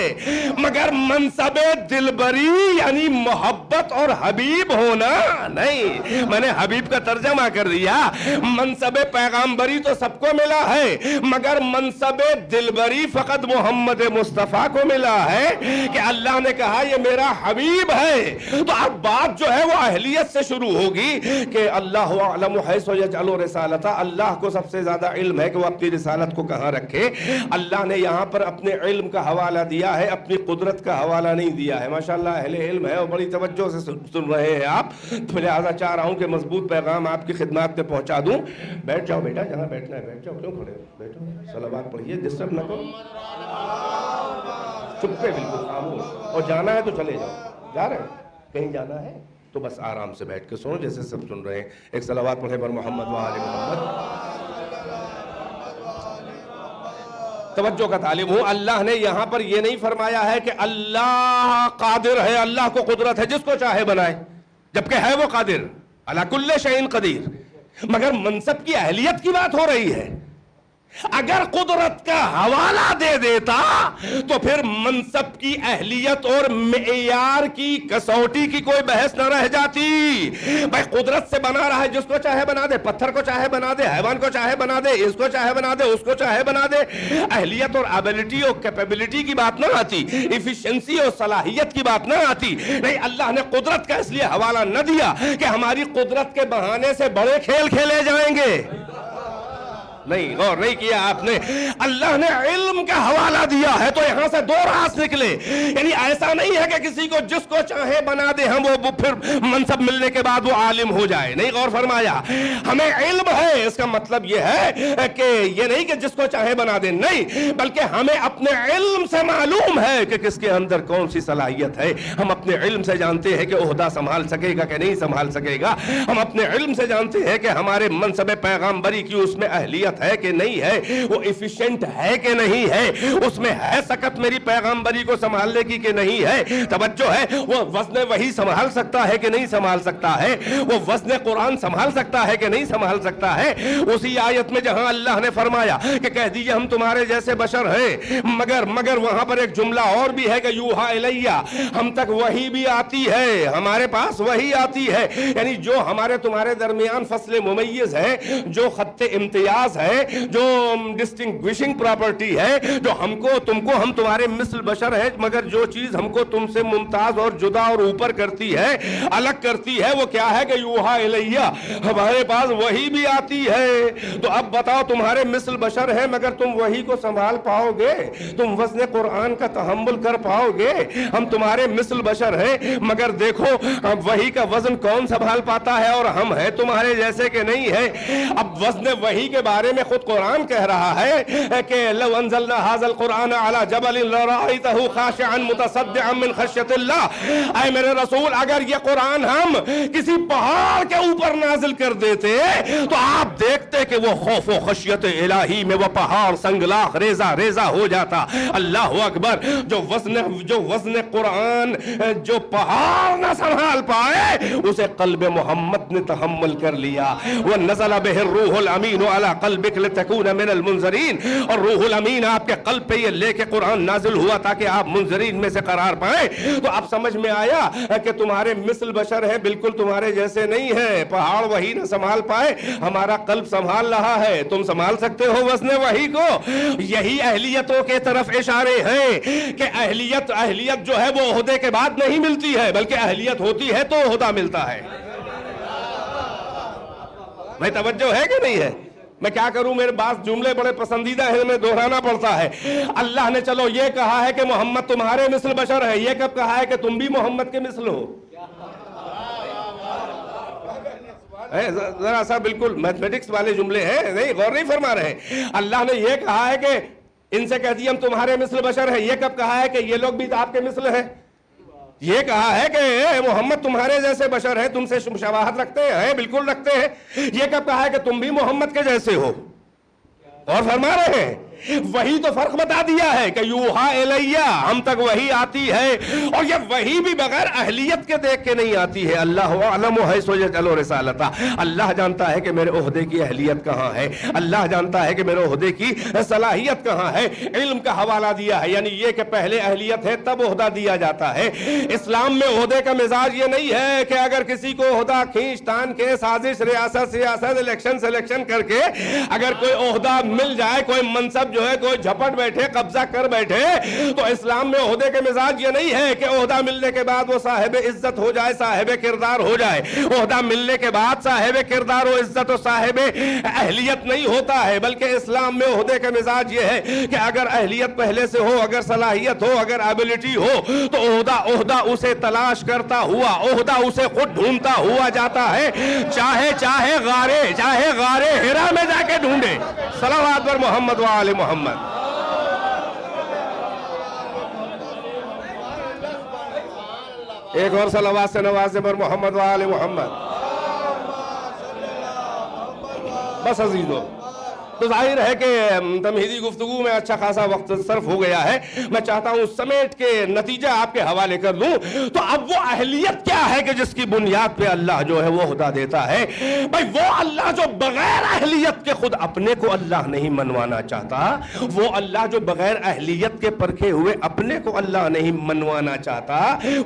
مگر منصب دلبری یعنی محبت اور حبیب ہونا نہیں. میں نے حبیب کا ترجمہ کر دیا. منصب پیغامبری تو سب کو ملا ہے, مگر منصب دلبری فقط محمد مصطفیٰ کو ملا ہے کہ اللہ نے کہا یہ میرا حبیب ہے. تو اب بات جو ہے وہ اہلیت سے شروع ہوگی کہ اللہ اعلم حیث یجعل رسالتہ, اللہ کو سب سے زیادہ علم ہے کہ وہ اپنی رسالت کو کہاں رکھے. اللہ نے یہاں پر اپنے علم کا حوالہ دیا ہے, اپنی قدرت کا حوالہ نہیں دیا ہے. ماشاءاللہ اہل علم ہے اور بڑی توجہ سے سن رہے ہیں آپ, لہٰذا چاہ رہا ہوں کہ مضبوط پیغام آپ کی خدمات میں پہنچا دوں. بیٹھ جاؤ بیٹا, جہاں بیٹھنا ہے بیٹھ جاؤ, کیوں کھڑے ہو, بیٹھو, صلوات پڑھیے, ڈسٹرب نہ کرو, چپ پہ بالکل خاموش, اور جانا ہے تو چلے جاؤ. جا رہے ہیں کہیں جانا ہے تو بس آرام سے بیٹھ کے سنو جیسے سب سن رہے ہیں. ایک صلوات پڑھیں پر محمد و آل محمد. توجہ کا طالب ہوں, اللہ نے یہاں پر یہ نہیں فرمایا ہے کہ اللہ قادر ہے, اللہ کو قدرت ہے جس کو چاہے بنائے, جبکہ ہے وہ قادر علی کل شیء قدیر. مگر منصب کی اہلیت کی بات ہو رہی ہے. اگر قدرت کا حوالہ دے دیتا تو پھر منصب کی اہلیت اور معیار کی کسوٹی کی کوئی بحث نہ رہ جاتی. بھائی قدرت سے بنا رہا ہے, جس کو چاہے بنا دے, پتھر کو چاہے بنا دے, حیوان کو چاہے بنا دے, اس کو چاہے بنا دے, اس کو چاہے بنا دے. اہلیت اور ایبلٹی اور کیپیبلٹی کی بات نہ آتی, ایفیشنسی اور صلاحیت کی بات نہ آتی. نہیں, اللہ نے قدرت کا اس لیے حوالہ نہ دیا کہ ہماری قدرت کے بہانے سے بڑے کھیل کھیلے جائیں گے. نہیں, غور نہیں کیا آپ نے. اللہ نے علم کا حوالہ دیا ہے تو یہاں سے دو راز نکلے. یعنی ایسا نہیں ہے کہ کسی کو جس کو چاہے بنا دے ہم, وہ پھر منصب ملنے کے بعد وہ عالم ہو جائے. نہیں, غور فرمایا. ہمیں علم ہے, اس کا مطلب یہ ہے کہ یہ نہیں کہ جس کو چاہے بنا دے, نہیں, بلکہ ہمیں اپنے علم سے معلوم ہے کہ کس کے اندر کون سی صلاحیت ہے. ہم اپنے علم سے جانتے ہیں کہ عہدہ سنبھال سکے گا کہ نہیں سنبھال سکے گا. ہم اپنے علم سے جانتے ہیں کہ ہمارے منصب پیغامبری کی اس میں اہلیت ہے کہ نہیں ہے, وہ ایفیشنٹ ہے کہ نہیں ہے, اس میں ہے سکت میری پیغامبری کو سنبھالنے کی کہ نہیں ہے. توجہ ہے, وہ وزن وحی سنبھال سکتا ہے کہ نہیں سنبھال سکتا ہے, وہ وزن قرآن سنبھال سکتا ہے کہ نہیں سنبھال سکتا ہے. اسی آیت میں جہاں اللہ نے فرمایا کہ کہہ دیجئے ہم تمہارے جیسے بشر ہیں, مگر وہاں پر ایک جملہ اور بھی ہے کہ یوحا الیہ, ہم تک وحی بھی آتی ہے, ہمارے پاس وحی آتی ہے. یعنی جو ہمارے تمہارے درمیان فصل ممیز ہے, جو خط امتیاز ہے, جو ڈسٹنگوشنگ پراپرٹی ہے, جو ہم کو تم کو, ہم تمہارے مثل بشر ہے, مگر جو چیز ہم کو تم سے ممتاز اور جدا اور اوپر کرتی ہے, الگ کرتی ہے, وہ کیا ہے کہ یوحا الیہ, ہمارے پاس وحی بھی آتی ہے. تو اب بتاؤ, تمہارے مثل بشر ہے مگر تم وحی کو سنبھال پاؤ گے, تم وزن قرآن کا تحمل کر پاؤ گے؟ ہم تمہارے مثل بشر ہیں, مگر دیکھو وحی کا وزن کون سنبھال پاتا ہے, اور ہم ہیں تمہارے جیسے کہ نہیں ہے. اب وزن وحی کے بارے میں خود قرآن کہہ رہا ہے کہ لو انزلنا هذا القرآن على جبل لرأيته خاشعا متصدعا من خشية الله. اے میرے رسول, اگر یہ قرآن ہم کسی پہاڑ کے اوپر نازل کر دیتے تو آپ دیکھتے کہ وہ خوف و خشیت الہی میں وہ پہاڑ سنگلاخ ریزہ ریزہ ہو جاتا. اللہ اکبر. جو وزن قرآن جو پہاڑ نہ سنبھال پائے, اسے قلب محمد نے تحمل کر لیا. وَنَزَلَ بِهِ الرُّوحُ الْأَمِينُ عَلَى قَلْبِكَ لِتَكُونَ مِنَ الْمُنذَرِينَ. اور روح الامین آپ کے قلب پہ یہ لے کے قرآن نازل ہوا تاکہ آپ منذرین میں سے قرار پائیں. تو اب سمجھ میں آیا کہ تمہارے مثل بشر ہیں, بالکل تمہارے جیسے نہیں ہے. پہاڑ وہی نہ سنبھال پائے, ہمارا قلب سنبھال رہا ہے. تم سنبھال سکتے ہو وزن وحی کو؟ یہی اہلیتوں کے طرف اشارے ہیں کہ اہلیت جو ہے وہ عہدے کے بعد نہیں ملتی ہے, بلکہ اہلیت ہوتی ہے تو عہدہ ملتا ہے. بھائی توجہ ہے کہ نہیں ہے؟ میں کیا کروں, میرے بعض جملے بڑے پسندیدہ ہیں, میں دہرانا پڑتا ہے. اللہ نے چلو یہ کہا ہے کہ محمد تمہارے مثل بشر ہے, یہ کب کہا ہے کہ تم بھی محمد کے مثل ہو؟ ذرا سا بالکل میتھمیٹکس والے جملے ہیں, نہیں غور نہیں فرما رہے. اللہ نے یہ کہا ہے کہ ان سے کہہ دیا ہم تمہارے مثل بشر ہیں, یہ کب کہا ہے کہ یہ لوگ بھی آپ کے مثل ہیں؟ یہ کہا ہے کہ محمد تمہارے جیسے بشر ہیں, تم سے شباہت رکھتے ہیں, بالکل رکھتے ہیں. یہ کب کہا ہے کہ تم بھی محمد کے جیسے ہو؟ اور فرما رہے ہیں وہی تو فرق بتا دیا ہے کہ یوحا الیہ, ہم تک وہی آتی ہے, اور یہ وہی بھی بغیر اہلیت کے دیکھ کے نہیں آتی ہے. اللہ اعلم حیث یجعل رسالتہ, اللہ جانتا ہے کہ میرے عہدے کی اہلیت کہاں ہے, اللہ جانتا ہے کہ میرے عہدے کی صلاحیت کہاں ہے. علم کا حوالہ دیا ہے, یعنی یہ کہ پہلے اہلیت ہے تب عہدہ دیا جاتا ہے. اسلام میں عہدے کا مزاج یہ نہیں ہے کہ اگر کسی کو عہدہ کھینچ تان کے سازش سیاست الیکشن کر کے اگر کوئی عہدہ مل جائے, کوئی منصب جو ہے کوئی جھپٹ بیٹھے, قبضہ کر بیٹھے, تو اسلام میں عہدے کے مزاج یہ نہیں ہے کہ عہدہ ملنے کے بعد وہ صاحب عزت ہو جائے, صاحب کردار ہو جائے. عہدہ ملنے کے بعد صاحب کردار و عزت و صاحب اہلیت نہیں ہوتا ہے, بلکہ اسلام میں عہدے کا مزاج یہ ہے کہ اگر اہلیت پہلے سے ہو, اگر صلاحیت ہو, اگر ایبلٹی ہو, تو عہدہ اسے تلاش کرتا ہوا, عہدہ اسے خود ڈھونڈتا ہوا جاتا ہے, چاہے غارے ہرا میں جا کے ڈھونڈے. صلوات پر محمد و آل محمد. ایک اور صلوات سے نوازے پر محمد و آل محمد. بس عزیزو، تو ظاہر ہے کہ تمہیدی گفتگو میں اچھا خاصا وقت صرف ہو گیا ہے. میں چاہتا ہوں سمیٹ کے نتیجہ آپ کے حوالے کر دوں. تو اب وہ اہلیت کیا ہے کہ جس کی بنیاد پہ اللہ جو ہے وہ عہدہ دیتا ہے؟ بھائی وہ اللہ جو بغیر اہلیت کے خود اپنے کو اللہ نہیں منوانا چاہتا، وہ اللہ جو بغیر اہلیت کے پرکھے ہوئے اپنے کو اللہ نہیں منوانا چاہتا،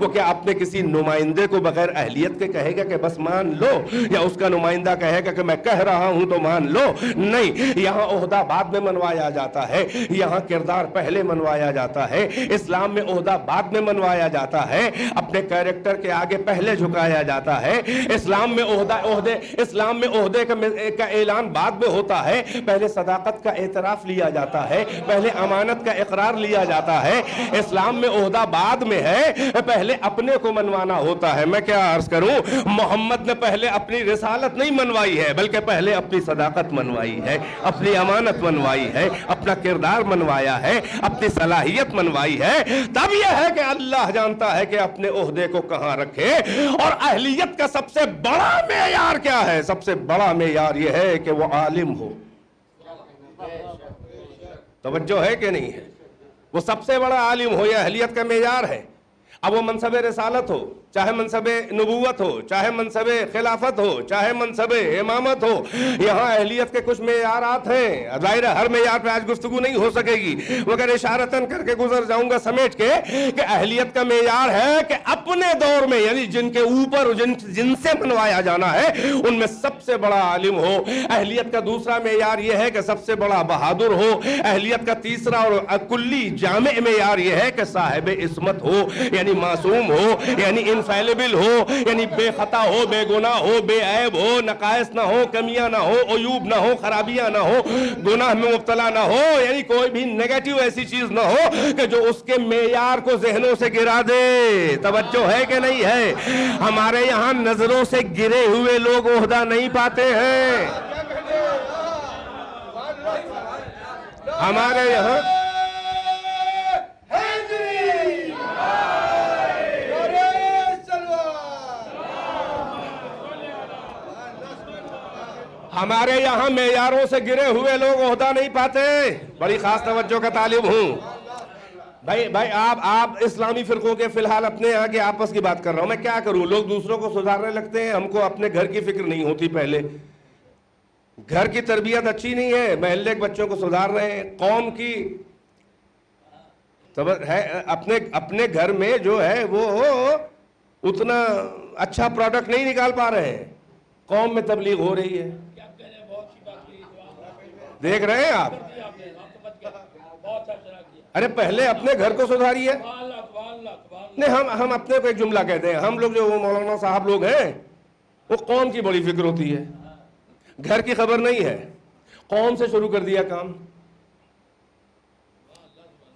وہ کیا اپنے کسی نمائندے کو بغیر اہلیت کے کہے گا کہ بس مان لو، یا اس کا نمائندہ کہے گا کہ میں کہہ رہا ہوں تو مان لو؟ نہیں، یہاں عہدہ بعد میں منوایا جاتا ہے، یہاں کردار پہلے منوایا جاتا ہے. اسلام میں عہدہ بعد میں منوایا جاتا ہے، اپنے کیریکٹر کے آگے پہلے جھکایا جاتا ہے. اسلام میں عہدے کا اعلان بعد میں ہوتا ہے. پہلے صداقت کا اعتراف لیا جاتا ہے، پہلے امانت کا اقرار لیا جاتا ہے. اسلام میں عہدہ بعد میں ہے، پہلے اپنے کو منوانا ہوتا ہے. میں کیا عرض کروں، محمد نے پہلے اپنی رسالت نہیں منوائی ہے، بلکہ پہلے اپنی صداقت منوائی ہے، اپنی امانت منوائی ہے، اپنا کردار منوایا ہے، اپنی صلاحیت منوائی ہے. تب یہ ہے کہ اللہ جانتا ہے کہ اپنے عہدے کو کہاں رکھے. اور اہلیت کا سب سے بڑا معیار کیا ہے؟ سب سے بڑا معیار یہ ہے کہ وہ عالم ہو. توجہ ہے کہ نہیں ہے؟ وہ سب سے بڑا عالم ہو، یہ اہلیت کا معیار ہے. اب وہ منصب رسالت ہو، چاہے منصب نبوت ہو، چاہے منصب خلافت ہو، چاہے منصب امامت ہو، یہاں اہلیت کے کچھ معیارات ہیں. ظاہر ہے ہر معیار پہ آج گفتگو نہیں ہو سکے گی، مگر اشارتاً کر کے گزر جاؤں گا سمیٹ کے کہ اہلیت کا معیار ہے کہ اپنے دور میں، یعنی جن کے اوپر جن سے منوایا جانا ہے ان میں سب سے بڑا عالم ہو. اہلیت کا دوسرا معیار یہ ہے کہ سب سے بڑا بہادر ہو. اہلیت کا تیسرا اور کلی جامع معیار یہ ہے کہ صاحب عصمت ہو، یعنی معصوم ہو، یعنی انفیلیبل ہو، یعنی بے خطا ہو، بے گناہ ہو، بے عیب ہو، نقائص نہ ہو، کمیاں نہ ہو، عیوب نہ ہو، خرابیاں نہ ہو، گناہ میں مبتلا نہ ہو، یعنی کوئی بھی نیگیٹو ایسی چیز نہ ہو کہ جو اس کے معیار کو ذہنوں سے گرا دے. توجہ ہے کہ نہیں ہے؟ ہمارے یہاں نظروں سے گرے ہوئے لوگ عہدہ نہیں پاتے ہیں. ہمارے یہاں معیاروں سے گرے ہوئے لوگ عہدہ نہیں پاتے. بڑی خاص توجہ کا طالب ہوں. بھائی آپ اسلامی فرقوں کے فی الحال اپنے یہاں کے آپس کی بات کر رہا ہوں. میں کیا کروں، لوگ دوسروں کو سدھارنے لگتے ہیں، ہم کو اپنے گھر کی فکر نہیں ہوتی. پہلے گھر کی تربیت اچھی نہیں ہے، محلے کے بچوں کو سدھار رہے ہیں. قوم کی اپنے گھر میں جو ہے وہ اتنا اچھا پروڈکٹ نہیں نکال پا رہے ہیں، قوم میں تبلیغ ہو رہی ہے. دیکھ رہے ہیں آپ؟ ارے پہلے اپنے گھر کو سدھاریے. نہیں، ہم اپنے کو ایک جملہ کہتے ہیں. ہم لوگ جو مولانا صاحب لوگ ہیں وہ قوم کی بڑی فکر ہوتی ہے، گھر کی خبر نہیں ہے. قوم سے شروع کر دیا کام.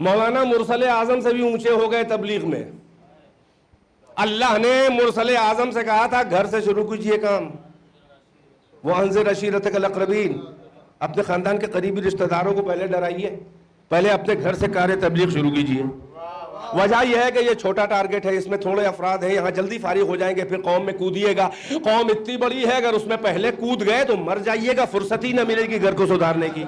مولانا مرسل اعظم سے بھی اونچے ہو گئے تبلیغ میں. اللہ نے مرسل اعظم سے کہا تھا گھر سے شروع کیجئے کام. وَأَنذِرْ عَشِيرَتَكَ الْأَقْرَبِينَ، اپنے خاندان کے قریبی رشتہ داروں کو پہلے ڈرائیے، پہلے اپنے گھر سے کار تبلیغ شروع کیجئے. وجہ یہ ہے کہ یہ چھوٹا ٹارگٹ ہے، اس میں تھوڑے افراد ہیں، یہاں جلدی فارغ ہو جائیں گے، پھر قوم میں کودیے گا. قوم اتنی بڑی ہے، اگر اس میں پہلے کود گئے تو مر جائیے گا، فرصت ہی نہ ملے گی گھر کو سدھارنے کی.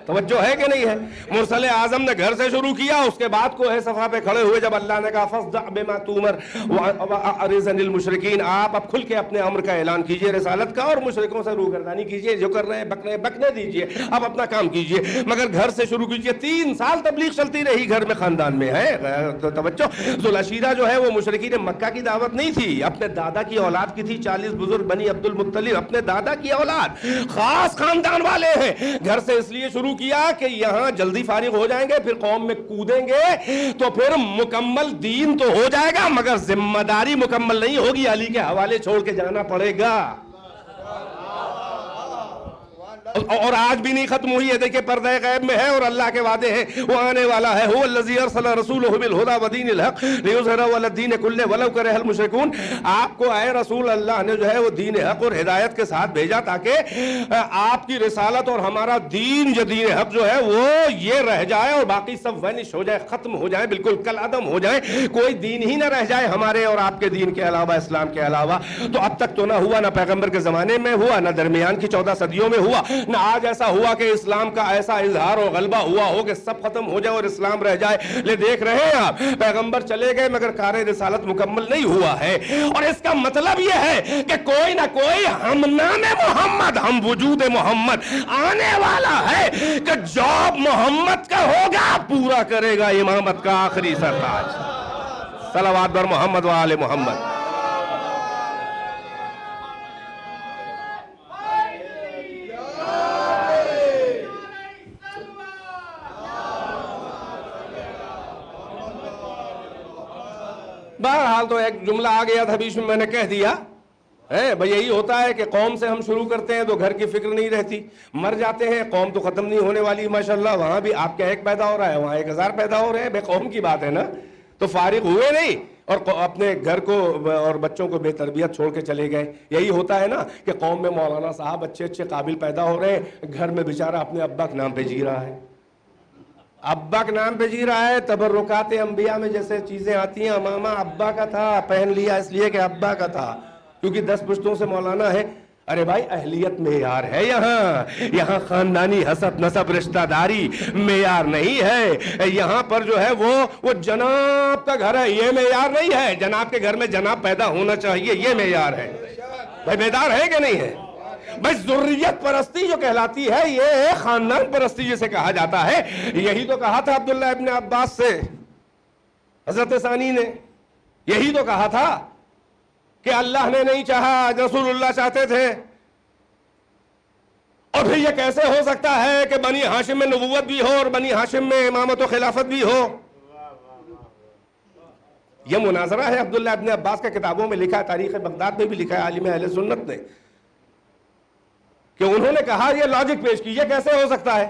توجہ ہے کہ نہیں ہے؟ مرسل اعظم نے گھر سے شروع کیا، اس کے بعد کو ہے صفحہ پہ کھڑے ہوئے جب اللہ نے کہا فَاصْدَعْ بِمَا تُؤْمَرْ وَأَعْرِضْ عَنِ الْمُشْرِكِينَ، آپ اب کھل کے اپنے امر کا اعلان کیجئے رسالت کا، اور مشرکوں سے روگردانی کیجئے. جو کر رہے ہیں بکنے دیجئے، اب اپنا کام کیجئے، مگر گھر سے شروع کیجئے. 3 سال تبلیغ چلتی رہی گھر میں، خاندان میں ہے. توجہ، ذوالعشیرہ جو ہے وہ مشرکین مکہ کی دعوت نہیں تھی، اپنے دادا کی اولاد کی تھی. 40 بزرگ بنی عبد المطلب، اپنے دادا کی اولاد، خاص خاندان والے ہیں. گھر سے اس لیے شروع کیا کہ یہاں جلدی فارغ ہو جائیں گے، پھر قوم میں کودیں گے تو پھر مکمل دین تو ہو جائے گا، مگر ذمہ داری مکمل نہیں ہوگی، علی کے حوالے چھوڑ کے جانا پڑے گا. اور آج بھی نہیں ختم ہوئی ہے. دیکھیں پردہ غیب میں ہے اور اللہ کے وعدے ہیں وہ آنے والا ہے. هو الذی ارسل رسولہ بالہدی ودین الحق لیظہرہ علی الدین کلہ ولو کرہ المشرکون. آپ کو اے رسول اللہ نے جو ہے وہ دین حق اور ہدایت کے ساتھ بھیجا تاکہ آپ کی رسالت اور ہمارا دین جو دین حق جو ہے وہ یہ رہ جائے اور باقی سب وینش ہو جائے, ختم ہو جائے, بالکل کل عدم ہو جائے, کوئی دین ہی نہ رہ جائے ہمارے اور آپ کے دین کے علاوہ, اسلام کے علاوہ. تو اب تک تو نہ ہوا, نہ پیغمبر کے زمانے میں ہوا, نہ درمیان کی 14 صدیوں میں ہوا, نہ آج ایسا ہوا کہ اسلام کا ایسا اظہار اور غلبہ ہوا ہو کہ سب ختم ہو جائے اور اسلام رہ جائے. لے دیکھ رہے ہیں آپ, پیغمبر چلے گئے مگر کار رسالت مکمل نہیں ہوا ہے. اور اس کا مطلب یہ ہے کہ کوئی نہ کوئی ہم نام محمد, ہم وجود محمد آنے والا ہے کہ جاب محمد کا ہوگا پورا کرے گا امامت کا آخری سرتاج. صلوات بر محمد و آل محمد. بہرحال تو ایک جملہ آ گیا تھا بیچ میں, میں نے کہہ دیا ہے بھئی یہی ہوتا ہے کہ قوم سے ہم شروع کرتے ہیں تو گھر کی فکر نہیں رہتی, مر جاتے ہیں قوم تو ختم نہیں ہونے والی ماشاءاللہ. وہاں بھی آپ کا ایک پیدا ہو رہا ہے, وہاں 1000 پیدا ہو رہے ہیں, بے قوم کی بات ہے نا. تو فارغ ہوئے نہیں اور اپنے گھر کو اور بچوں کو بے تربیت چھوڑ کے چلے گئے. یہی ہوتا ہے نا کہ قوم میں مولانا صاحب اچھے اچھے قابل پیدا ہو رہے ہیں, گھر میں بیچارہ اپنے ابا کے نام پہ جی رہا ہے, ابا کے نام پہ جی رہا ہے. تبرکات انبیاء میں جیسے چیزیں آتی ہیں, ماما ابا کا تھا, پہن لیا اس لیے کہ ابا کا تھا, کیونکہ 10 پشتوں سے مولانا ہے. ارے بھائی اہلیت معیار ہے یہاں خاندانی حسب نسب رشتہ داری معیار نہیں ہے. یہاں پر جو ہے وہ جناب کا گھر ہے, یہ معیار نہیں ہے. جناب کے گھر میں جناب پیدا ہونا چاہیے, یہ معیار ہے. بھائی بیدار ہے کہ نہیں ہے؟ بھائی ذریت پرستی جو کہلاتی ہے یہ خاندان پرستی جسے کہا جاتا ہے. یہی تو کہا تھا عبداللہ ابن عباس سے حضرت ثانی نے, یہی تو کہا تھا کہ اللہ نے نہیں چاہا, رسول اللہ چاہتے تھے. اور پھر یہ کیسے ہو سکتا ہے کہ بنی ہاشم میں نبوت بھی ہو اور بنی ہاشم میں امامت و خلافت بھی ہو؟ یہ مناظرہ ہے عبداللہ ابن عباس کا کتابوں میں لکھا ہے, تاریخ بغداد میں بھی لکھا ہے عالم اہل سنت نے, کہ انہوں نے کہا یہ لاجک پیش کی, یہ کیسے ہو سکتا ہے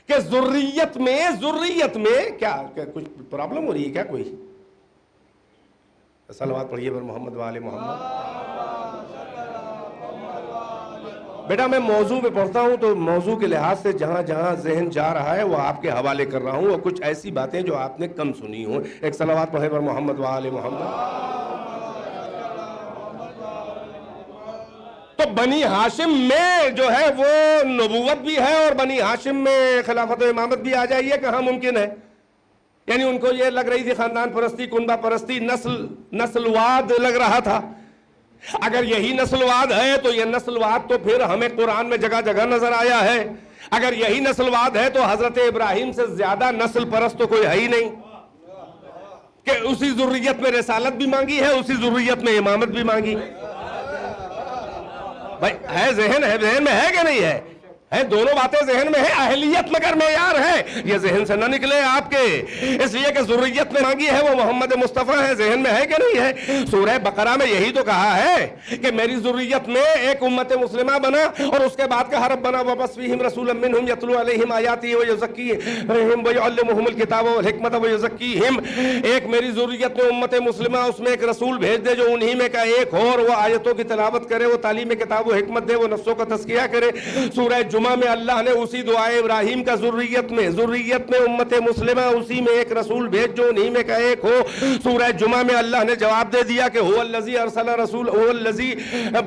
کہ ذریت میں کیا کچھ پرابلم ہو رہی ہے کیا کوئی؟ صلوات پڑھیے پر محمد و آل محمد. بیٹا میں موضوع پہ پڑھتا ہوں تو موضوع کے لحاظ سے جہاں جہاں ذہن جا رہا ہے وہ آپ کے حوالے کر رہا ہوں, اور کچھ ایسی باتیں جو آپ نے کم سنی ہوں. ایک صلوات پڑھے پر محمد و آل محمد. تو بنی ہاشم میں جو ہے وہ نبوت بھی ہے اور بنی ہاشم میں خلافت و امامت بھی آ جائے, یہ کہاں ممکن ہے؟ یعنی ان کو یہ لگ رہی تھی خاندان پرستی, کنبہ پرستی, نسلواد لگ رہا تھا. اگر یہی نسلواد ہے تو یہ نسلواد تو پھر ہمیں قرآن میں جگہ جگہ نظر آیا ہے. اگر یہی نسلواد ہے تو حضرت ابراہیم سے زیادہ نسل پرست تو کوئی ہے ہی نہیں, کہ اسی ذریت میں رسالت بھی مانگی ہے, اسی ذریت میں امامت بھی مانگی. بھائی ہے ذہن میں ہے کہ نہیں ہے؟ دونوں باتیں ذہن میں ہے, اہلیت مگر معیار ہے, یہ ذہن سے نہ نکلے آپ کے, اس لیے کہ ذریت میں مانگی ہے وہ محمد مصطفیٰ ہے. ذہن میں ہے کہ نہیں ہے؟ سورہ بقرہ میں یہی تو کہا ہے کہ میری ذریت میں ایک امت مسلمہ بنا, اور اس کے بعد کا حرف بنا وَبَعَثَ فِيهِمْ رَسُولًا مِّنْهُمْ يَتْلُو عَلَيْهِمْ آيَاتِهِ وَيُزَكِّيهِمْ وَيُعَلِّمُهُمُ الْكِتَابَ وَالْحِكْمَةَ وَيُزَكِّيهِمْ. ایک میری ذریت میں امت مسلمہ, اس میں ایک رسول بھیج دے جو انہی میں کا ایک ہو, اور وہ آیتوں کی تلاوت کرے, وہ تعلیم کتاب و حکمت دے, وہ نفسوں کا تزکیہ کرے. سورہ جمعہ میں اللہ نے اسی دعائے ابراہیم کا ذریت میں امت مسلمہ اسی میں ایک رسول بھیج جو انہی میں کا ایک ہو. سورہ جمعہ میں اللہ نے جواب دے دیا کہ هو الذی ارسل رسول هو الذی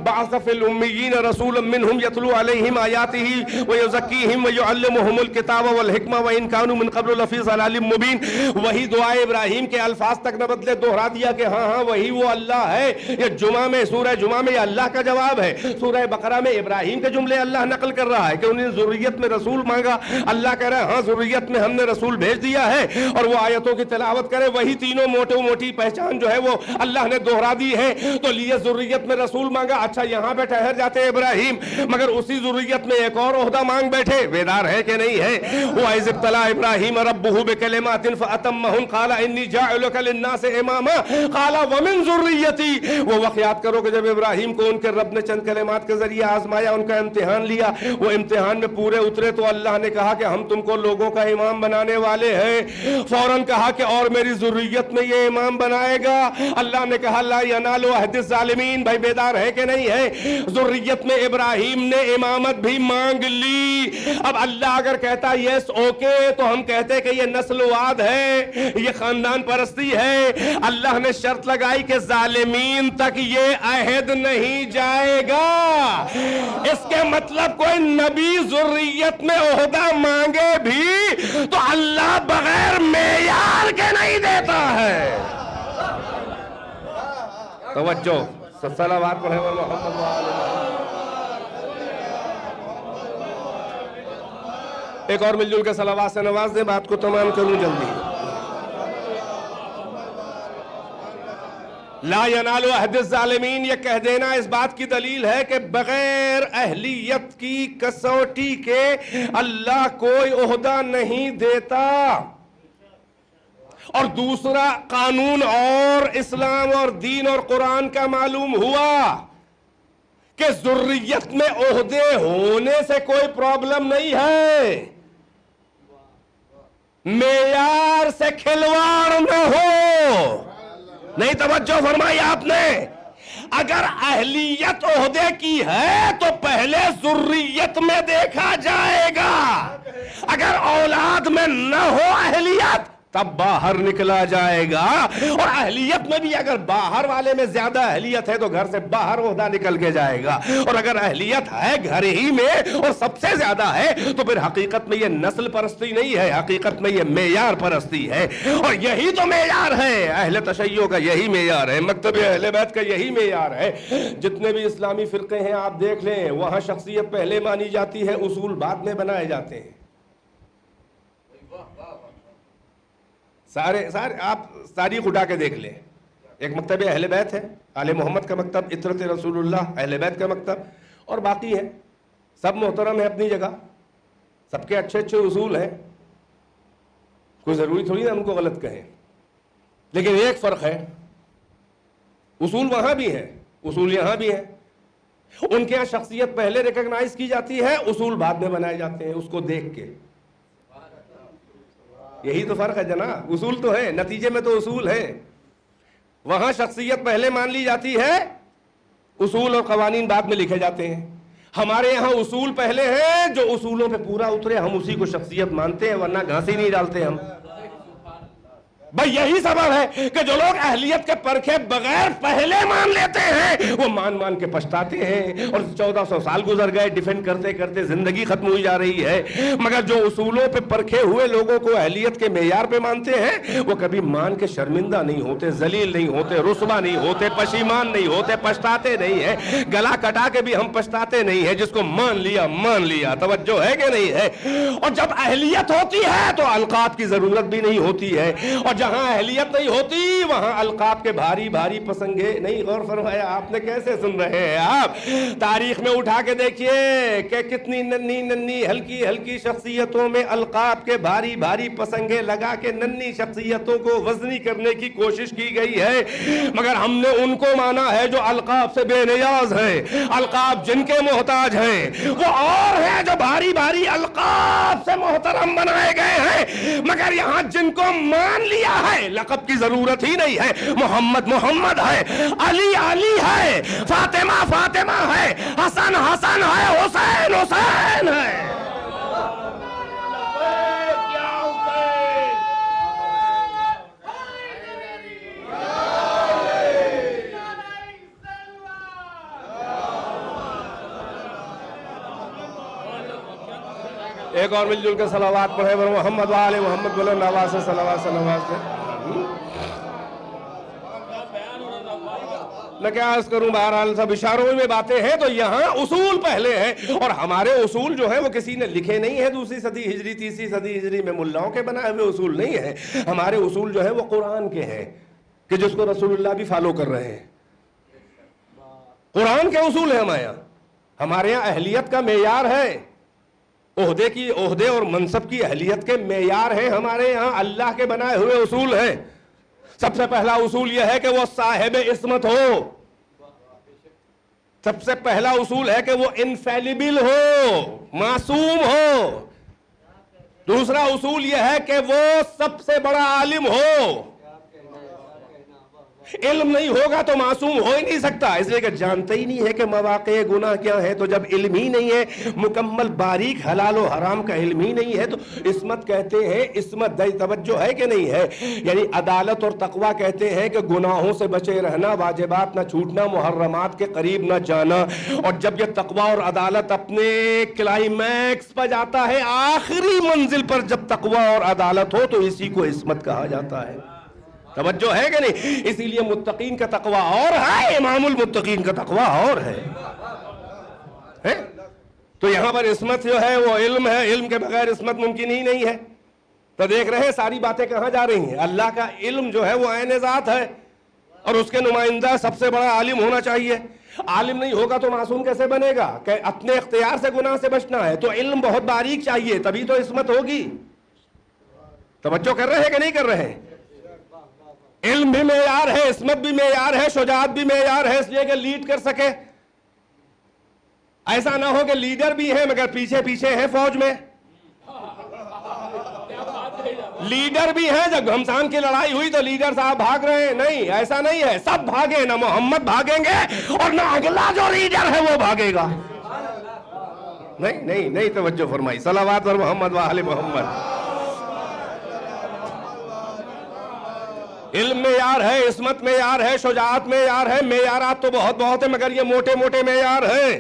بعث فی الامیین رسولا منهم یتلو علیہم آیاتہ ویزکیہم ویعلمہم الکتاب والحکمہ وان کانوا من قبل لفی ضلال مبین. وہی دعائے ابراہیم کے الفاظ تک نہ بدلے, دوہرا دیا کہ ہاں وہی وہ اللہ ہے. یہ جمعہ میں, سورہ جمعہ میں یہ اللہ کا جواب ہے. سورہ بقرہ میں ابراہیم کے جملے اللہ نقل کر رہا ہے کہ انہیں ذریت میں رسول مانگا. اللہ کہہ رہا ہے ہاں ذریت میں ہم نے رسول بھیج دیا ہے, اور وہ آیتوں کی تلاوت کرے. وہی تینوں موٹی پہچان جو ہے وہ اللہ نے دوہرا دی ہے. تو لیے ذریت میں رسول مانگا. اچھا یہاں پہ ٹھہر جاتے ابراہیم, مگر اسی ذریت میں ایک اور عہدہ مانگ بیٹھے. بیدار ہے کہ نہیں ہے؟ وَإِذِ ابْتَلَىٰ إِبْرَاهِيمَ رَبُّهُ بِكَلِمَاتٍ فَأَتَمَّهُنَّ قَالَ إِنِّي جَاعِلُكَ لِلنَّاسِ إِمَامًا قَالَ وَمِن ذُرِّيَّتِي. وہ واقعات کرو کہ جب ابراہیم کو ان کے رب نے چند کلمات کے ذریعے آزمایا, ان کا امتحان لیا, وہ امتحان میں پورے اترے تو اللہ نے کہا کہ ہم تم کو لوگوں کا امام بنانے والے ہیں، فوراً کہا کہ اور میری ذریت میں یہ امام بنائے گا۔ اللہ نے کہا لا ینال عہد الظالمین، بھائی بیدار ہے کہ نہیں ہے؟ ذریت میں ابراہیم نے امامت بھی مانگ لی۔ اب اللہ اگر کہتا یس اوکے تو ہم کہتے کہ یہ نسل واد ہے، یہ خاندان پرستی ہے۔ اللہ نے شرط لگائی کہ ظالمین تک یہ عہد نہیں جائے گا۔ اس کے مطلب کوئی نبی ذریت میں عہدہ مانگے بھی تو اللہ بغیر معیار کے نہیں دیتا ہے۔ توجہ، صلوات پڑھیں محمد ایک اور مل جل کے صلوات سے نواز دیں، بات کو تمام کروں جلدی۔ لا ینال عہد الظالمین، یہ کہہ دینا اس بات کی دلیل ہے کہ بغیر اہلیت کی کسوٹی کے اللہ کوئی عہدہ نہیں دیتا۔ اور دوسرا قانون اور اسلام اور دین اور قرآن کا معلوم ہوا کہ ذریت میں عہدے ہونے سے کوئی پرابلم نہیں ہے، معیار سے کھلواڑ نہ ہو۔ نہیں توجہ فرمائی آپ نے؟ اگر اہلیت عہدے کی ہے تو پہلے ذریت میں دیکھا جائے گا، اگر اولاد میں نہ ہو اہلیت تب باہر نکلا جائے گا۔ اور اہلیت میں بھی اگر باہر والے میں زیادہ اہلیت ہے تو گھر سے باہر عہدہ نکل کے جائے گا، اور اگر اہلیت ہے گھر ہی میں اور سب سے زیادہ ہے تو پھر حقیقت میں یہ نسل پرستی نہیں ہے، حقیقت میں یہ معیار پرستی ہے۔ اور یہی تو معیار ہے، اہل تشیع کا یہی معیار ہے، مکتب اہل بیت کا یہی معیار ہے۔ جتنے بھی اسلامی فرقے ہیں آپ دیکھ لیں، وہاں شخصیت پہلے مانی جاتی ہے، اصول بعد میں بنائے جاتے ہیں۔ سارے آپ تاریخ اٹھا کے دیکھ لیں، ایک مکتب اہل بیت ہے، آل محمد کا مکتب، عطرت رسول اللہ، اہل بیت کا مکتب، اور باقی ہیں سب محترم ہیں اپنی جگہ، سب کے اچھے اچھے اصول ہیں، کوئی ضروری تھوڑی نا ہم کو غلط کہیں، لیکن ایک فرق ہے، اصول وہاں بھی ہیں، اصول یہاں بھی ہیں۔ ان کے یہاں شخصیت پہلے ریکگنائز کی جاتی ہے، اصول بعد میں بنائے جاتے ہیں اس کو دیکھ کے۔ یہی تو فرق ہے جناب، اصول تو ہے، نتیجے میں تو اصول ہے۔ وہاں شخصیت پہلے مان لی جاتی ہے، اصول اور قوانین بعد میں لکھے جاتے ہیں۔ ہمارے یہاں اصول پہلے ہیں، جو اصولوں پہ پورا اترے ہم اسی کو شخصیت مانتے ہیں، ورنہ گھاس ہی نہیں ڈالتے ہم۔ بھائی یہی سبب ہے کہ جو لوگ اہلیت کے پرکھے بغیر پہلے مان لیتے ہیں وہ مان کے پچھتاتے ہیں، اور 1400 سال گزر گئے ڈیفینڈ کرتے کرتے، زندگی ختم ہوئی جا رہی ہے۔ مگر جو اصولوں پہ پرکھے ہوئے لوگوں کو اہلیت کے معیار پہ مانتے ہیں وہ کبھی مان کے شرمندہ نہیں ہوتے، ذلیل نہیں ہوتے، رسوا نہیں ہوتے، پشیمان نہیں ہوتے، پچھتاتے نہیں ہیں، گلا کٹا کے بھی ہم پچھتاتے نہیں ہیں۔ جس کو مان لیا، توجہ ہے کہ نہیں ہے؟ اور جب اہلیت ہوتی ہے تو القاب کی ضرورت بھی نہیں ہوتی ہے، اور جہاں اہلیت نہیں ہوتی وہاں القاب کے بھاری بھاری پسنگے نہیں۔ غور فرمایا آپ نے؟ کیسے سن رہے ہیں آپ؟ تاریخ میں اٹھا کے دیکھیے کہ کتنی ننھی ہلکی ہلکی شخصیتوں میں القاب کے بھاری بھاری پسنگے لگا کے ننھی شخصیتوں کو وزنی کرنے کی کوشش کی گئی ہے، مگر ہم نے ان کو مانا ہے جو القاب سے بے نیاز ہیں، القاب جن کے محتاج ہیں۔ وہ اور ہیں جو بھاری بھاری القاب سے محترم بنائے گئے ہیں، مگر یہاں جن کو مان لیا ہے لقب کی ضرورت ہی نہیں ہے۔ محمد محمد ہے، علی علی ہے، فاطمہ فاطمہ ہے، حسن حسن ہے، حسین حسین ہے۔ ایک اور مل جل کے صلوات پڑھے محمد وآل محمد، بلند آواز سے صلوات سے نواز سے۔ میں کیا عرض کروں، بہرحال سب اشاروں میں باتیں ہیں، تو یہاں اصول پہلے ہیں، اور ہمارے اصول جو ہیں وہ کسی نے لکھے نہیں ہیں 2 صدی ہجری 3 صدی ہجری میں ملاؤں کے بنائے ہوئے اصول نہیں ہیں۔ ہمارے اصول جو ہیں وہ قرآن کے ہیں، کہ جس کو رسول اللہ بھی فالو کر رہے ہیں۔ قرآن کے اصول ہیں ہمارے یہاں اہلیت کا معیار ہے، عہدے اور منصب کی اہلیت کے معیار ہیں ہمارے یہاں، اللہ کے بنائے ہوئے اصول ہیں۔ سب سے پہلا اصول یہ ہے کہ وہ صاحب عصمت ہو۔ سب سے پہلا اصول ہے کہ وہ انفیلیبل ہو، معصوم ہو۔ دوسرا اصول یہ ہے کہ وہ سب سے بڑا عالم ہو۔ علم نہیں ہوگا تو معصوم ہو ہی نہیں سکتا، اس لیے کہ جانتے ہی نہیں ہے کہ مواقع گناہ کیا ہے۔ تو جب علم ہی نہیں ہے، مکمل باریک حلال و حرام کا علم ہی نہیں ہے، تو عصمت کہتے ہیں، عصمت دئی توجہ ہے کہ نہیں ہے؟ یعنی عدالت اور تقویٰ کہتے ہیں کہ گناہوں سے بچے رہنا، واجبات نہ چھوٹنا، محرمات کے قریب نہ جانا۔ اور جب یہ تقویٰ اور عدالت اپنے کلائمیکس پر جاتا ہے، آخری منزل پر جب تقویٰ اور عدالت ہو، تو اسی کو عصمت کہا جاتا ہے۔ توجہ ہے کہ نہیں؟ اسی لیے متقین کا تقویٰ اور ہے، امام المتقین کا تقویٰ اور ہے۔ تو یہاں پر عصمت جو ہے وہ علم ہے، علم کے بغیر عصمت ممکن ہی نہیں ہے۔ تو دیکھ رہے ہیں ساری باتیں کہاں جا رہی ہیں؟ اللہ کا علم جو ہے وہ عین ذات ہے، اور اس کے نمائندہ سب سے بڑا عالم ہونا چاہیے۔ عالم نہیں ہوگا تو معصوم کیسے بنے گا؟ کہ اپنے اختیار سے گناہ سے بچنا ہے تو علم بہت باریک چاہیے، تبھی تو عصمت ہوگی۔ توجہ کر رہے ہیں کہ نہیں کر رہے ہیں؟ علم بھی معیار ہے، عصمت بھی معیار ہے، شجاعت بھی معیار ہے، اس لیے کہ لیڈ کر سکے۔ ایسا نہ ہو کہ لیڈر بھی ہے مگر پیچھے پیچھے ہے فوج میں۔ لیڈر بھی ہے، جب گھمسان کی لڑائی ہوئی تو لیڈر صاحب بھاگ رہے ہیں، نہیں ایسا نہیں ہے، سب بھاگے، نہ محمد بھاگیں گے اور نہ اگلا جو لیڈر ہے وہ بھاگے گا۔ نہیں نہیں نہیں، توجہ فرمائی، صلوات پر محمد و آل محمد۔ علم معیار ہے، عصمت معیار ہے، شجاعت معیار ہے، معیارات تو بہت بہت ہیں مگر یہ موٹے موٹے معیار ہیں۔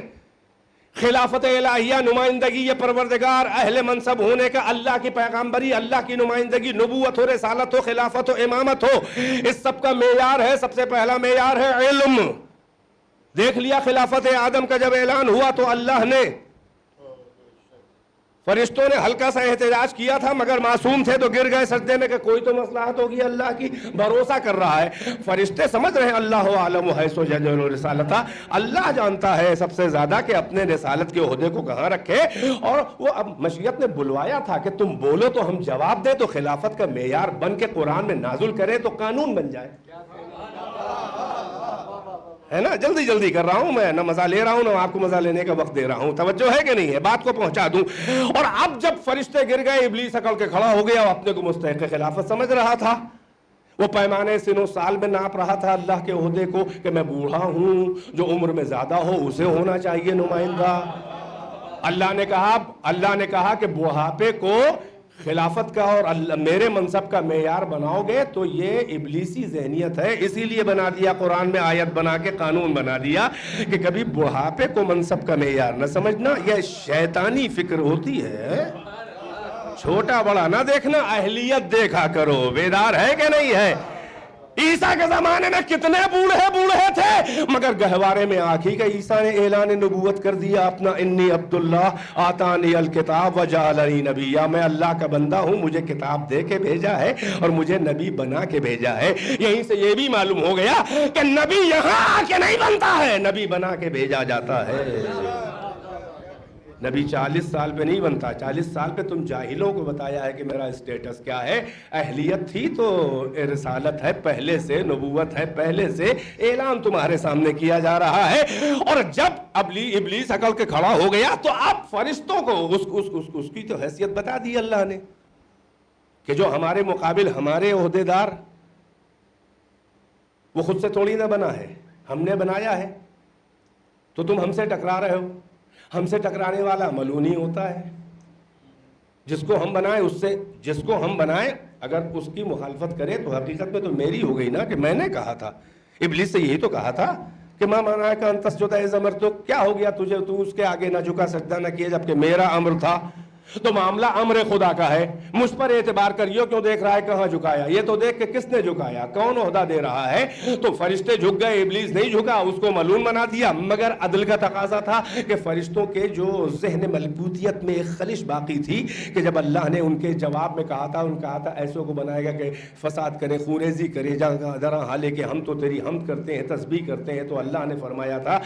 خلافت الہیہ، نمائندگی، یہ پروردگار اہل منصب ہونے کا، اللہ کی پیغامبری، اللہ کی نمائندگی، نبوت ہو، رسالت ہو، خلافت ہو، امامت ہو، اس سب کا معیار ہے، سب سے پہلا معیار ہے علم۔ دیکھ لیا خلافت آدم کا جب اعلان ہوا تو اللہ نے، فرشتوں نے ہلکا سا احتجاج کیا تھا مگر معصوم تھے تو گر گئے سجدے میں کہ کوئی تو مصلحت ہوگی اللہ کی، بھروسہ کر رہا ہے۔ فرشتے سمجھ رہے ہیں اللہ عالم حیث یجعل رسالتہ، اللہ جانتا ہے سب سے زیادہ کہ اپنے رسالت کے عہدے کو کہاں رکھے، اور وہ اب مشیت نے بلوایا تھا کہ تم بولو تو ہم جواب دیں، تو خلافت کا معیار بن کے قرآن میں نازل کرے تو قانون بن جائے، ہے نا؟ جلدی جلدی کر رہا ہوں میں، نہ مزہ لے رہا ہوں نہ آپ کو مزہ لینے کا وقت دے رہا ہوں، توجہ ہے کہ نہیں ہے؟ بات کو پہنچا دوں۔ اور اب جب فرشتے گر گئے، ابلیس اکڑ کے کھڑا ہو گیا، وہ اپنے کو مستحق خلافت سمجھ رہا تھا، وہ پیمانے سن و سال میں ناپ رہا تھا اللہ کے عہدے کو کہ میں بوڑھا ہوں، جو عمر میں زیادہ ہو اسے ہونا چاہیے نمائندہ۔ اللہ نے کہا کہ بڑھاپے کو خلافت کا اور میرے منصب کا معیار بناؤ گے تو یہ ابلیسی ذہنیت ہے، اسی لیے بنا دیا قرآن میں آیت بنا کے، قانون بنا دیا کہ کبھی بڑھاپے کو منصب کا معیار نہ سمجھنا، یہ شیطانی فکر ہوتی ہے۔ چھوٹا بڑا نہ دیکھنا، اہلیت دیکھا کرو۔ بیدار ہے کہ نہیں ہے؟ عیسیٰ کے زمانے میں کتنے بوڑھے تھے مگر گہوارے میں آخی کہ عیسیٰ نے اعلان نبوت کر دیا اپنا، انی عبداللہ آتانی الکتاب وجعلنی نبیا، میں اللہ کا بندہ ہوں، مجھے کتاب دے کے بھیجا ہے اور مجھے نبی بنا کے بھیجا ہے۔ یہیں سے یہ بھی معلوم ہو گیا کہ نبی یہاں آ کے نہیں بنتا ہے، نبی بنا کے بھیجا جاتا ہے۔ نبی 40 سال پہ نہیں بنتا، 40 سال پہ تم جاہلوں کو بتایا ہے کہ میرا اسٹیٹس کیا ہے۔ اہلیت تھی تو رسالت ہے پہلے سے، نبوت ہے پہلے سے، اعلان تمہارے سامنے کیا جا رہا ہے۔ اور جب ابلیس اکڑ کے کھڑا ہو گیا تو اب فرشتوں کو اس کی تو حیثیت بتا دی اللہ نے کہ جو ہمارے مقابل ہمارے عہدیدار، وہ خود سے تھوڑی نہ بنا ہے، ہم نے بنایا ہے، تو تم ہم سے ٹکرا رہے ہو۔ ہم سے ٹکرانے والا ملعون ہوتا ہے، جس کو ہم بنائیں اگر اس کی مخالفت کرے تو حقیقت میں تو میری ہو گئی نا، کہ میں نے کہا تھا، ابلیس سے یہی تو کہا تھا کہ ماں مانا کا انتس جو تو کیا ہو گیا تجھے، تو اس کے آگے نہ جھکا، سجدہ نہ کیا، جبکہ میرا امر تھا۔ تو معاملہ امر خدا کا ہے، مجھ پر اعتبار کریو، کیوں دیکھ رہا ہے کہاں جھکایا، یہ تو دیکھ کہ کس نے جھکایا، کون عہدہ دے رہا ہے۔ تو فرشتے جھک گئے، ابلیس نہیں جھکا، اس کو ملعون بنا دیا، مگر عدل کا تقاضا تھا کہ فرشتوں کے جو ذہن ملکوتیت میں ایک خلش باقی تھی کہ جب اللہ نے ان کے جواب میں کہا تھا ایسوں کو بنائے گا کہ فساد کرے، خونریزی کرے، ذرا حالے کہ ہم تو تیری حمد کرتے ہیں، تسبیح کرتے ہیں، تو اللہ نے فرمایا تھا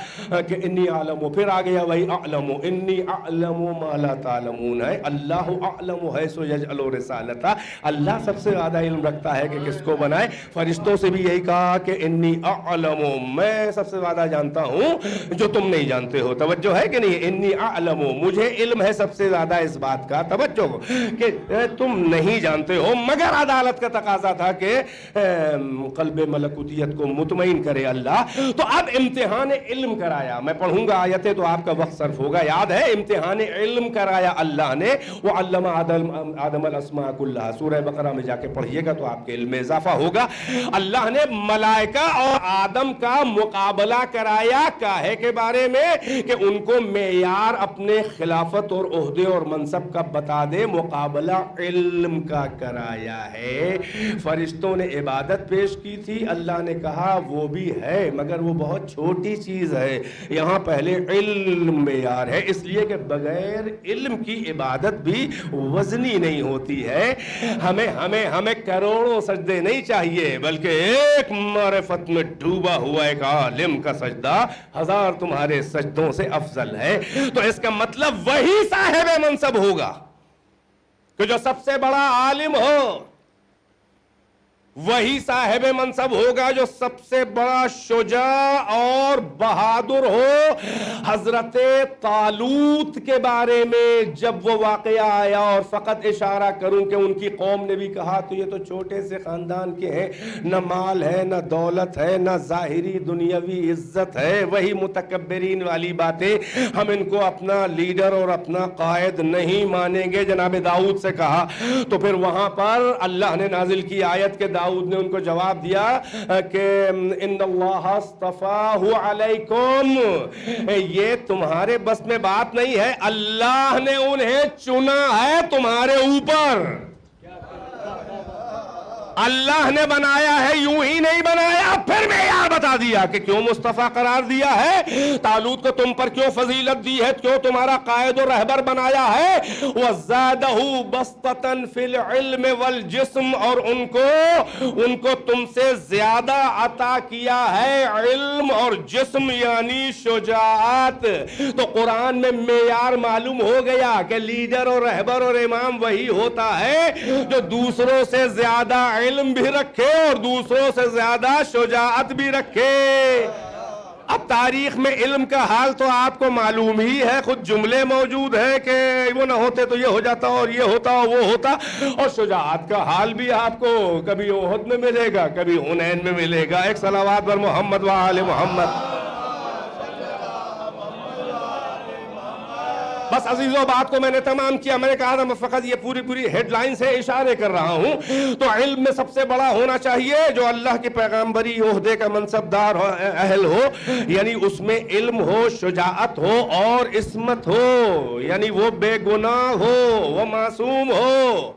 کہ انی اعلم، پھر آ گیا وہی اعلم، انی اعلم ما لا تعلمون ہے، بنائے. اللہ اعلم حیث یجعل رسالتہ, اللہ سب سے زیادہ علم رکھتا ہے کہ کس کو بنائے. فرشتوں سے بھی یہی کہا کہ انی اعلم, میں سب سے زیادہ جانتا ہوں جو تم نہیں جانتے ہو. توجہ ہے کہ نہیں؟ انی اعلم, مجھے علم ہے سب سے زیادہ اس بات کا, توجہ, کہ تم نہیں جانتے ہو. مگر عدالت کا تقاضا تھا کہ قلب ملکوتیت کو مطمئن کرے اللہ. تو اب امتحان علم کرایا. میں پڑھوں گا آیتیں تو آپ کا وقت صرف ہوگا. یاد ہے امتحان علم کرایا اللہ نے. وعلم آدم الاسماء کلھا, سورہ بقرہ میں جا کے پڑھیے گا تو آپ کے علم میں اضافہ ہوگا. اللہ نے ملائکہ اور آدم کا مقابلہ کرایا کاہے کے بارے میں کہ ان کو معیار اپنے خلافت اور عہدے اور منصب کا بتا دے. مقابلہ علم کا کرایا ہے. فرشتوں نے عبادت پیش کی تھی, اللہ نے کہا وہ بھی ہے مگر وہ بہت چھوٹی چیز ہے. یہاں پہلے علم معیار ہے, اس لیے کہ بغیر علم کی عبادت بھی وزنی نہیں ہوتی ہے. ہمیں کروڑوں سجدے نہیں چاہیے, بلکہ ایک معرفت میں ڈوبا ہوا ایک عالم کا سجدہ 1000 تمہارے سجدوں سے افضل ہے. تو اس کا مطلب وہی صاحب منصب ہوگا کہ جو سب سے بڑا عالم ہو, وہی صاحب منصب ہوگا جو سب سے بڑا شجاع اور بہادر ہو. حضرت طالوت کے بارے میں جب وہ واقعہ آیا, اور فقط اشارہ کروں کہ ان کی قوم نے بھی کہا تو یہ تو چھوٹے سے خاندان کے ہیں, نہ مال ہے نہ دولت ہے نہ ظاہری دنیاوی عزت ہے, وہی متکبرین والی باتیں, ہم ان کو اپنا لیڈر اور اپنا قائد نہیں مانیں گے. جناب داؤد سے کہا تو پھر وہاں پر اللہ نے نازل کی آیت کے داؤد نے ان کو جواب دیا کہ ان اللہ اصطفاہ علیکم, یہ تمہارے بس میں بات نہیں ہے, اللہ نے انہیں چنا ہے تمہارے اوپر. اللہ نے بنایا ہے, یوں ہی نہیں بنایا. پھر میں یار بتا دیا کہ کیوں مصطفیٰ قرار دیا ہے, طالوت کو تم پر کیوں فضیلت دی ہے, کیوں تمہارا قائد و رہبر بنایا ہے. وَزَادَهُ بَسْطَةً فِي الْعِلْمِ وَالْجِسْمِ, اور ان کو تم سے زیادہ عطا کیا ہے علم اور جسم یعنی شجاعت. تو قرآن میں معیار معلوم ہو گیا کہ لیڈر اور رہبر اور امام وہی ہوتا ہے جو دوسروں سے زیادہ علم بھی رکھے اور دوسروں سے زیادہ شجاعت بھی رکھے. اب تاریخ میں علم کا حال تو آپ کو معلوم ہی ہے, خود جملے موجود ہے کہ وہ نہ ہوتے تو یہ ہو جاتا اور یہ ہوتا وہ ہوتا. اور شجاعت کا حال بھی آپ کو کبھی احد میں ملے گا, کبھی حنین میں ملے گا. ایک صلوات پر محمد و آل محمد. بس عزیزوں, بات کو میں نے تمام کیا. میں نے کہا تھا میں فقط یہ پوری ہیڈ لائن سے اشارے کر رہا ہوں. تو علم میں سب سے بڑا ہونا چاہیے جو اللہ کی پیغمبری عہدے کا منصبدار اہل ہو, یعنی اس میں علم ہو, شجاعت ہو اور عصمت ہو, یعنی وہ بے گناہ ہو, وہ معصوم ہو.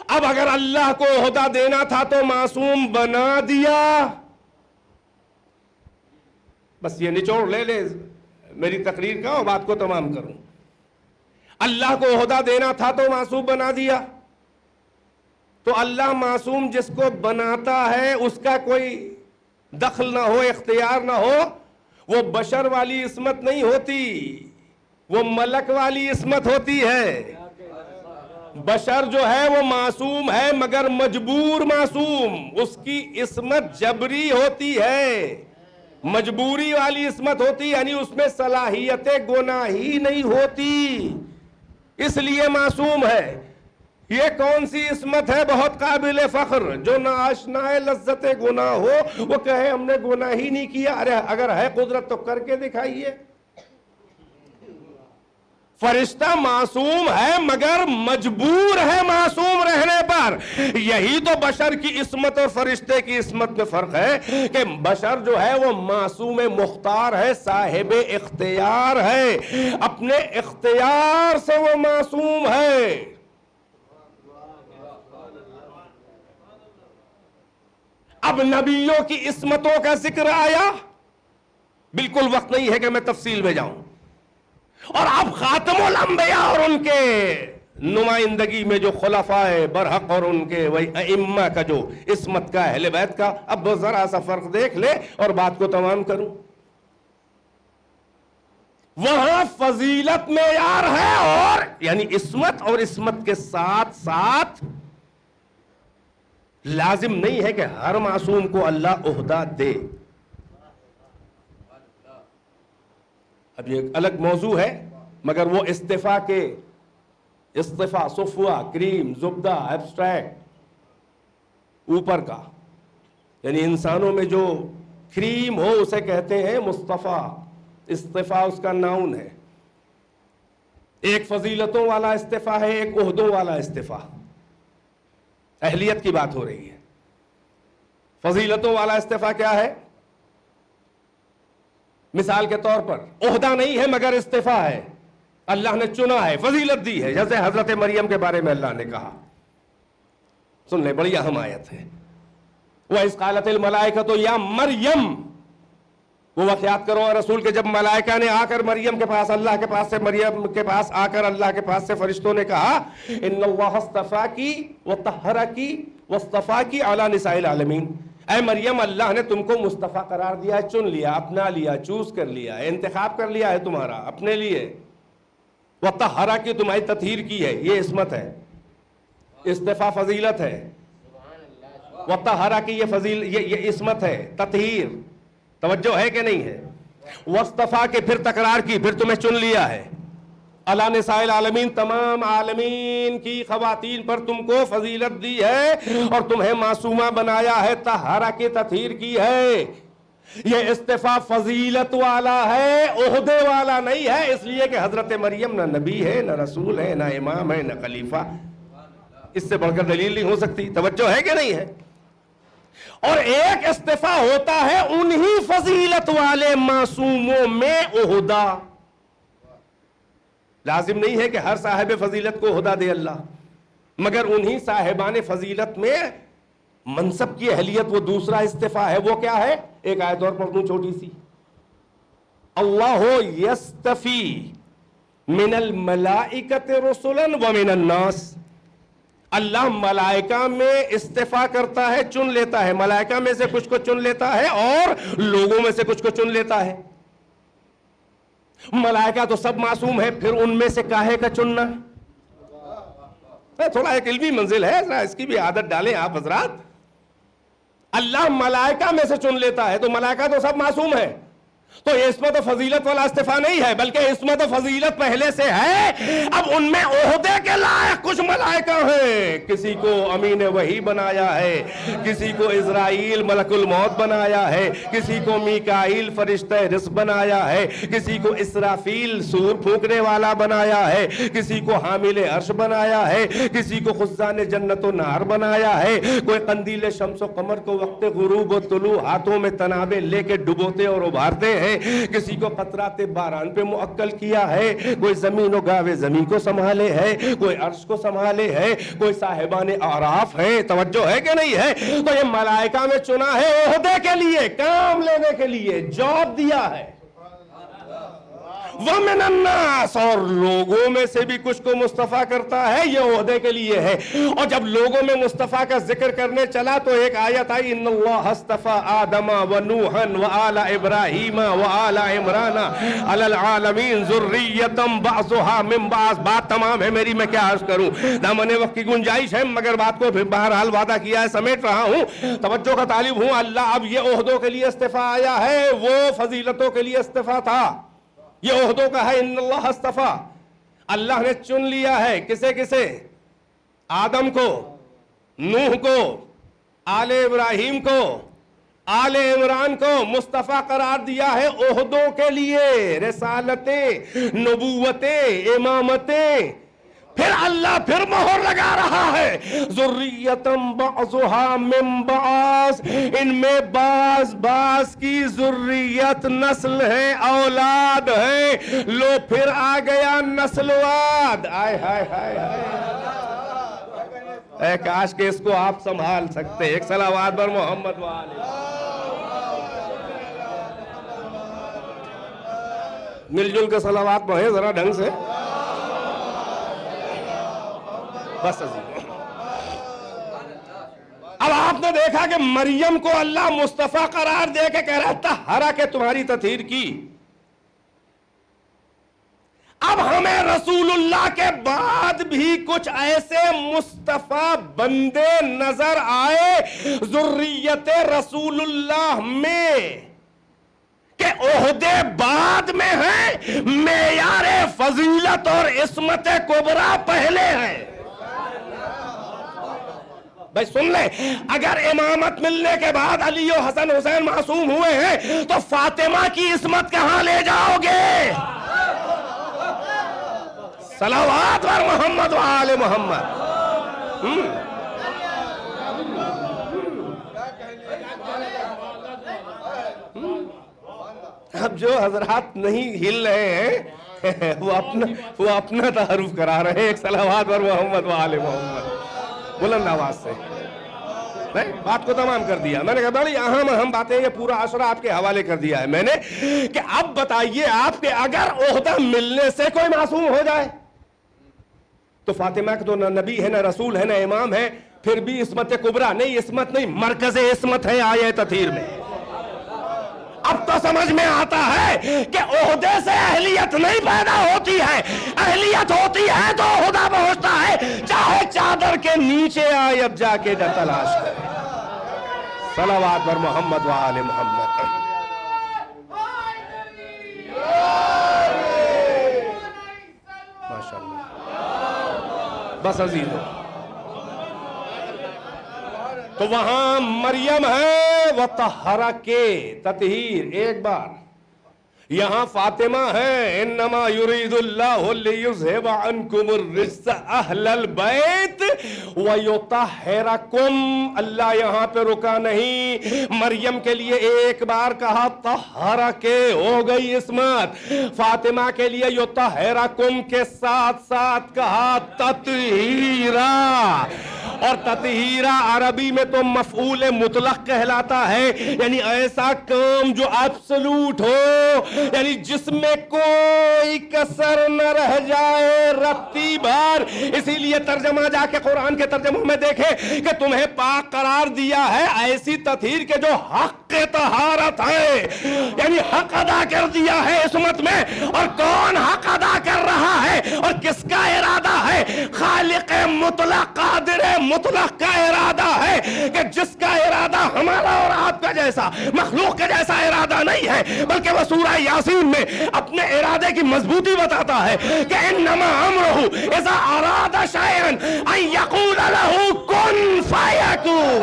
اب اگر اللہ کو عہدہ دینا تھا تو معصوم بنا دیا. بس یہ نچوڑ لے میری تقریر کا اور بات کو تمام کروں. اللہ کو عہدہ دینا تھا تو معصوم بنا دیا. تو اللہ معصوم جس کو بناتا ہے اس کا کوئی دخل نہ ہو, اختیار نہ ہو, وہ بشر والی عصمت نہیں ہوتی, وہ ملک والی عصمت ہوتی ہے. بشر جو ہے وہ معصوم ہے مگر مجبور معصوم, اس کی عصمت جبری ہوتی ہے, مجبوری والی عصمت ہوتی, یعنی اس میں صلاحیت گناہی نہیں ہوتی, اس لیے معصوم ہے. یہ کون سی عصمت ہے بہت قابل فخر, جو نہ آشنا ہے لذت گناہ ہو وہ کہے ہم نے گناہ ہی نہیں کیا. ارے اگر ہے قدرت تو کر کے دکھائیے. فرشتہ معصوم ہے مگر مجبور ہے معصوم رہنے پر. یہی تو بشر کی عصمت اور فرشتے کی عصمت میں فرق ہے کہ بشر جو ہے وہ معصوم مختار ہے, صاحب اختیار ہے, اپنے اختیار سے وہ معصوم ہے. اب نبیوں کی عصمتوں کا ذکر آیا, بالکل وقت نہیں ہے کہ میں تفصیل میں جاؤں. اور اب خاتم الانبیاء اور ان کے نمائندگی میں جو خلفاء برحق اور ان کے وہی ائمہ کا جو عصمت کا اہل بیت کا, اب ذرا سا فرق دیکھ لے اور بات کو تمام کروں. وہاں فضیلت معیار ہے، اور یعنی عصمت، اور عصمت کے ساتھ ساتھ لازم نہیں ہے کہ ہر معصوم کو اللہ عہدہ دے. اب یہ ایک الگ موضوع ہے، مگر وہ استفا کے استفا، صفوہ، کریم، زبدہ، ایبسٹریکٹ، اوپر کا، یعنی انسانوں میں جو کریم ہو اسے کہتے ہیں مصطفیٰ. استفا اس کا ناؤن ہے. ایک فضیلتوں والا استفا ہے، ایک عہدوں والا استفا. اہلیت کی بات ہو رہی ہے. فضیلتوں والا استفا کیا ہے؟ مثال کے طور پر عہدہ نہیں ہے مگر استفا ہے، اللہ نے چنا ہے، فضیلت دی ہے. جیسے حضرت مریم کے بارے میں اللہ نے کہا، سن لیں، بڑی اہم آیت ہے. وَإِذْ قَالَتِ الْمَلَائِكَةُ يَا مَرْيَمْ، وہ واقعات کرو اور رسول کے جب ملائکہ نے آ کر مریم کے پاس، اللہ کے پاس سے مریم کے پاس آ کر اللہ کے پاس سے فرشتوں نے کہا ان اللہ اصطفاکی وطہرکی واصطفاکی علی نساء العالمین، اے مریم اللہ نے تم کو مصطفیٰ قرار دیا ہے، چن لیا، اپنا لیا، چوز کر لیا، انتخاب کر لیا ہے تمہارا اپنے لیے. وطہرکی، تمہاری تطہیر کی ہے، یہ عصمت ہے، استفا فضیلت ہے. وطہرکی یہ عصمت ہے، تطہیر. توجہ ہے کہ نہیں ہے؟ واصطفا کے پھر تکرار کی، پھر تمہیں چن لیا ہے. علی نساء العالمین، تمام عالمین کی خواتین پر تم کو فضیلت دی ہے اور تمہیں معصومہ بنایا ہے، طہارہ کی تطہیر کی ہے. یہ استفا فضیلت والا ہے، عہدے والا نہیں ہے. اس لیے کہ حضرت مریم نہ نبی ہے، نہ رسول ہے، نہ امام ہے، نہ خلیفہ. اس سے بڑھ کر دلیل نہیں ہو سکتی. توجہ ہے کہ نہیں ہے؟ اور ایک استفا ہوتا ہے انہی فضیلت والے معصوموں میں عہدہ. لازم نہیں ہے کہ ہر صاحب فضیلت کو عہدہ دے اللہ، مگر انہی صاحبان فضیلت میں منصب کی اہلیت وہ دوسرا استفا ہے. وہ کیا ہے؟ ایک آیت اور پڑھ دوں چھوٹی سی. اللہ یستفی من الملائکۃ رسلا ومن الناس، اللہ ملائکہ میں استفا کرتا ہے، چن لیتا ہے. ملائکہ میں سے کچھ کو چن لیتا ہے اور لوگوں میں سے کچھ کو چن لیتا ہے. ملائکہ تو سب معصوم ہے، پھر ان میں سے کاہے کا چننا؟ تھوڑا ایک علمی منزل ہے، اس کی بھی عادت ڈالیں آپ حضرات. اللہ ملائکہ میں سے چن لیتا ہے، تو ملائکہ تو سب معصوم ہے. تو یہ عصمت و فضیلت والا استفا نہیں ہے، بلکہ عصمت و فضیلت پہلے سے ہے. اب ان میں عہدے کے لائق کچھ ملائکہ ہیں. کسی کو امین وحی بنایا ہے، کسی کو عزرائیل ملک الموت بنایا ہے، کسی کو میکائیل فرشتہ رزق بنایا ہے، کسی کو اسرافیل سور پھونکنے والا بنایا ہے، کسی کو حامل عرش بنایا ہے، کسی کو خزان جنت و نار بنایا ہے. کوئی قندیل شمس و قمر کو وقت غروب و طلوع ہاتھوں میں تنابے لے کے ڈبوتے اور ابھارتے ہیں. کسی کو قطرات باران پہ معقل کیا ہے، کوئی زمین و گاوے زمین کو سنبھالے ہے، کوئی عرش کو سنبھالے ہے، کوئی صاحبان اعراف ہے. توجہ ہے کہ نہیں ہے؟ تو یہ ملائکہ میں چنا ہے عہدے کے لیے، کام لینے کے لیے، جاب دیا ہے. وَمِنَ النَّاسِ، اور لوگوں میں سے بھی کچھ کو مصطفیٰ کرتا ہے، یہ عہدے کے لیے ہے. اور جب لوگوں میں مصطفیٰ کا ذکر کرنے چلا تو ایک آیت آئی ان اللہ اصطفى آدم ونوحا وآل ابراہیم وآل عمران علی العالمین ذریۃ بعضها من بعض. بات تمام ہے میری، میں کیا عرض کروں، دامن وقت کی گنجائش ہے، مگر بات کو پھر بہرحال وعدہ کیا ہے سمیٹ رہا ہوں، توجہ کا طالب ہوں. اللہ اب یہ عہدوں کے لیے استفا آیا ہے، وہ فضیلتوں کے لیے استفا تھا. یہ عہدوں کا ہے. ان اللہ اصطفیٰ، اللہ نے چن لیا ہے. کسے کسے؟ آدم کو، نوح کو، آل ابراہیم کو، آل عمران کو مصطفیٰ قرار دیا ہے عہدوں کے لیے، رسالتیں، نبوتیں، امامتیں. پھر اللہ پھر مہر لگا رہا ہے ذریتم بعضها من بعض، ان میں بعض کی ذریت نسل ہے، اولاد ہے. لو پھر آ گیا نسلواد. آئے ہائے ہائے اے کاش کہ اس کو آپ سنبھال سکتے. ایک صلوات بر محمد وآلہ. مل جل کے صلوات پڑھیں ذرا ڈھنگ سے. بس عزیز، اب آپ نے دیکھا کہ مریم کو اللہ مصطفیٰ قرار دے کے کہہ رہا تھا ہرا کہ تمہاری تطہیر کی. اب ہمیں رسول اللہ کے بعد بھی کچھ ایسے مصطفیٰ بندے نظر آئے ذریت رسول اللہ میں کہ عہدے بعد میں ہیں، معیار فضیلت اور عصمت کبریٰ پہلے ہیں۔ بھائی سن لیں، اگر امامت ملنے کے بعد علی و حسن حسین معصوم ہوئے ہیں تو فاطمہ کی عصمت کہاں لے جاؤ گے؟ صلوات بر محمد و آل محمد۔ اب جو حضرات نہیں ہل رہے ہیں وہ اپنا تعارف کرا رہے ہیں، ایک صلوات بر محمد و آل محمد بلند آواز سے۔ بات کو تمام کر دیا میں نے کہا بڑی اہم باتیں، یہ پورا عشرہ آپ کے حوالے کر دیا ہے میں نے کہ اب بتائیے آپ کے اگر عہدہ ملنے سے کوئی معصوم ہو جائے تو فاطمہ کا تو نہ نبی ہے، نہ رسول ہے، نہ امام ہے، پھر بھی عصمت کبریٰ نہیں، عصمت نہیں، مرکز عصمت ہے آیہ تطہیر میں۔ اب تو سمجھ میں آتا ہے کہ عہدے سے اہلیت نہیں پیدا ہوتی ہے، اہلیت ہوتی ہے تو عہدہ پہنچتا ہے، چاہے چادر کے نیچے آئے، اب جا کے تلاش کرے۔ صلوات بر محمد و آل محمد۔ ماشاءاللہ۔ بس عزیزو، تو وہاں مریم ہے وطہرہ کے تطہیر ایک بار، یہاں فاطمہ ہے انما یرید اللہ لیذہب عنکم الرجس اہل البیت ویطہرکم۔ اللہ یہاں پہ رکا نہیں، مریم کے لیے ایک بار کہا طہرہ کے، ہو گئی عصمت، فاطمہ کے لیے یطہرکم کے ساتھ ساتھ کہا تطہیرا، اور تطہیرہ عربی میں تو مفعول مطلق کہلاتا ہے، یعنی ایسا کام جو ایبسلوٹ ہو، یعنی جس میں کوئی کسر نہ رہ جائے، رتی بھر۔ اسی لیے ترجمہ جا کے قرآن کے ترجموں میں دیکھیں کہ تمہیں پاک قرار دیا ہے ایسی تطہیر کے جو حق طہارت ہے، یعنی حق ادا کر دیا ہے عصمت میں۔ اور کون حق ادا کر رہا ہے اور کس کا ارادہ ہے؟ خالق مطلق قادر مطلق کا ارادہ ہے، کہ جس کا ارادہ ہمارا اور آپ کا جیسا مخلوق کے جیسا ارادہ نہیں ہے، بلکہ وہ سورہ یاسین میں اپنے ارادے کی مضبوطی بتاتا ہے کہ انما امرہ اذا اراد شیئا ان یقول لہ کن فیکون۔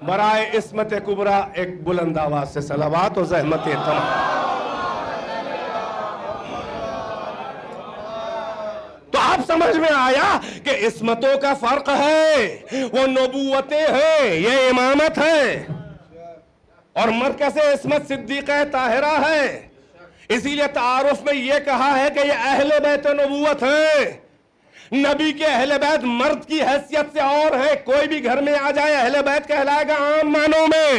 برائے عصمت کبریٰ ایک بلند آواز سے صلوات و زحمت تمام۔ تو آپ سمجھ میں آیا کہ عصمتوں کا فرق ہے، وہ نبوتیں ہیں، یہ امامت ہے، اور مرکز عصمت صدیقہ طاہرہ ہے۔ اسی لیے تعارف میں یہ کہا ہے کہ یہ اہل بیت نبوت ہیں۔ نبی کے اہل بیت مرد کی حیثیت سے اور ہے، کوئی بھی گھر میں آ جائے اہل بیت کہلائے گا عام معنوں میں۔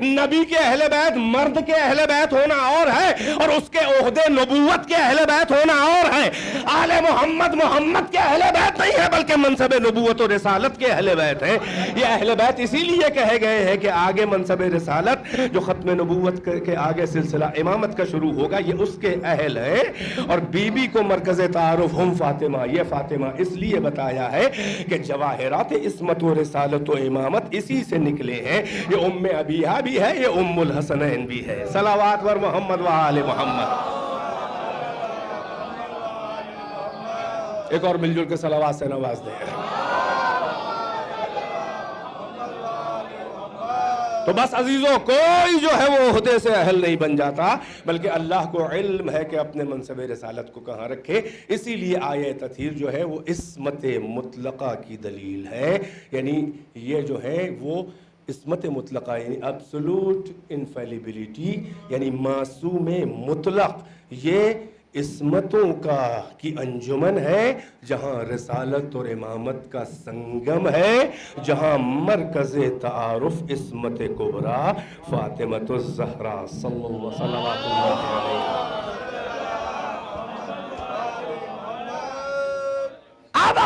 نبی کے اہل بیت مرد کے اہل بیت ہونا اور ہے، اور اس کے عہدے نبوت کے اہل بیت ہونا اور ہے۔ آل محمد محمد کے اہل بیت نہیں ہے، بلکہ منصب نبوت و رسالت کے اہل بیت ہیں۔ یہ اہل بیت اسی لیے کہے گئے ہیں کہ آگے منصب رسالت جو ختم نبوت کے آگے سلسلہ امامت کا شروع ہوگا، یہ اس کے اہل ہیں۔ اور بی بی کو مرکز تعارف ہم فاطمہ، یہ فاطمہ اس لیے بتایا ہے کہ جواہرات عصمت و رسالت و امامت اسی سے نکلے ہیں۔ یہ ام ابیہا بھی ہے، یہ ام الحسنین بھی ہے۔ صلوات بر محمد و آل محمد۔ ایک اور مل جل کے صلوات سے نواز دیں۔ تو بس عزیزوں، کوئی جو ہے وہ عہدے سے اہل نہیں بن جاتا، بلکہ اللہ کو علم ہے کہ اپنے منصب رسالت کو کہاں رکھے۔ اسی لیے آیہ تطہیر جو ہے وہ عصمت مطلقہ کی دلیل ہے، یعنی یہ جو ہے وہ عصمت مطلقہ، یعنی ایبسولوٹ انفیلیبلٹی، یعنی معصوم مطلق، یہ عصمتوں کی انجمن ہے، جہاں رسالت اور امامت کا سنگم ہے، جہاں مرکز تعارف عصمت کبریٰ فاطمۃ الزہرا صلی اللہ علیہ وسلم۔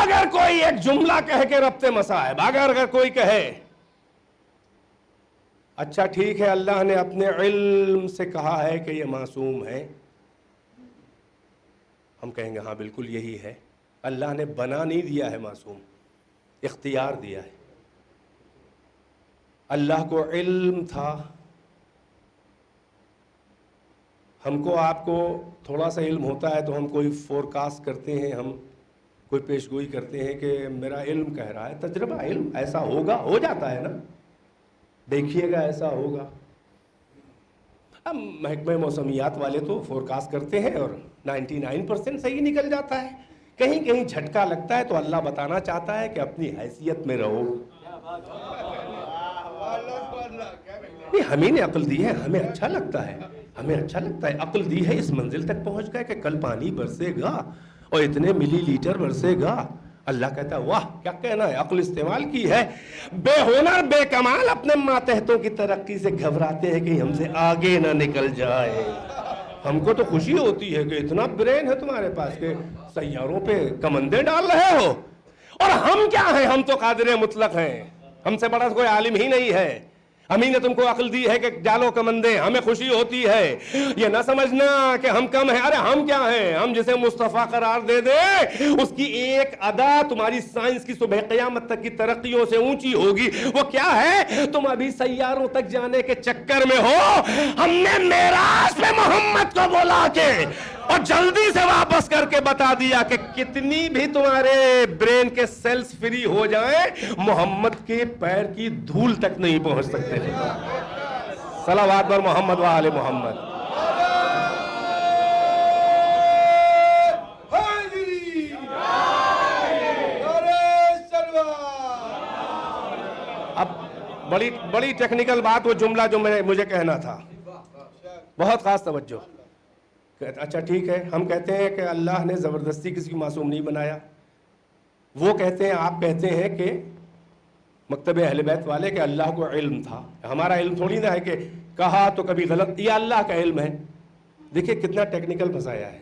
اگر کوئی ایک جملہ کہہ کے ربط مصائب، اگر کوئی کہے اچھا ٹھیک ہے اللہ نے اپنے علم سے کہا ہے کہ یہ معصوم ہے، ہم کہیں گے ہاں بالکل یہی ہے، اللہ نے بنا نہیں دیا ہے معصوم، اختیار دیا ہے۔ اللہ کو علم تھا، ہم کو آپ کو تھوڑا سا علم ہوتا ہے تو ہم کوئی فورکاسٹ کرتے ہیں، ہم کوئی پیشگوئی کرتے ہیں کہ میرا علم کہہ رہا ہے، تجربہ علم ایسا ہوگا، ہو جاتا ہے نا، دیکھیے گا ایسا ہوگا۔ اب محکمہ موسمیات والے تو فورکاسٹ کرتے ہیں اور 99% صحیح نکل جاتا ہے، کہیں کہیں جھٹکا لگتا ہے تو اللہ بتانا چاہتا ہے کہ اپنی حیثیت میں رہو۔ ہمیں نے عقل دی ہے، ہمیں اچھا لگتا ہے، عقل دی ہے، اس منزل تک پہنچ گئے کہ کل پانی برسے گا اور اتنے ملی لیٹر برسے گا۔ اللہ کہتا ہے واہ کیا کہنا ہے، عقل استعمال کی ہے۔ بے ہنر بے کمال اپنے ماتحتوں کی ترقی سے گھبراتے ہیں کہ ہم سے آگے نہ نکل جائے۔ ہم کو تو خوشی ہوتی ہے کہ اتنا برین ہے تمہارے پاس کہ سیاروں پہ کمندے ڈال رہے ہو، اور ہم کیا ہیں، ہم تو قادر مطلق ہیں، ہم سے بڑا کوئی عالم ہی نہیں ہے۔ ہمیں نے تم کو عقل دی ہے کہ ڈالو کمندے، ہمیں خوشی ہوتی ہے، یہ نہ سمجھنا کہ ہم کم ہیں۔ ارے ہم کیا ہیں، ہم جسے مصطفیٰ قرار دے دے اس کی ایک ادا تمہاری سائنس کی صبح قیامت تک کی ترقیوں سے اونچی ہوگی۔ وہ کیا ہے، تم ابھی سیاروں تک جانے کے چکر میں ہو، ہم نے معراج پہ محمد کو بولا کے اور جلدی سے واپس کر کے بتا دیا کہ کتنی بھی تمہارے برین کے سیلز فری ہو جائیں، محمد کے پیر کی دھول تک نہیں پہنچ سکتے۔ صلوات بر محمد و آل محمد۔ اب بڑی ٹیکنیکل بات، وہ جملہ جو مجھے کہنا تھا، بہت خاص توجہ۔ اچھا ٹھیک ہے، ہم کہتے ہیں کہ اللہ نے زبردستی کسی کو معصوم نہیں بنایا، وہ کہتے ہیں، آپ کہتے ہیں کہ مکتب اہل بیت والے کہ اللہ کو علم تھا، ہمارا علم تھوڑی نہ ہے کہ کہا تو کبھی غلط، یہ اللہ کا علم ہے۔ دیکھیں کتنا ٹیکنیکل پھنسایا ہے،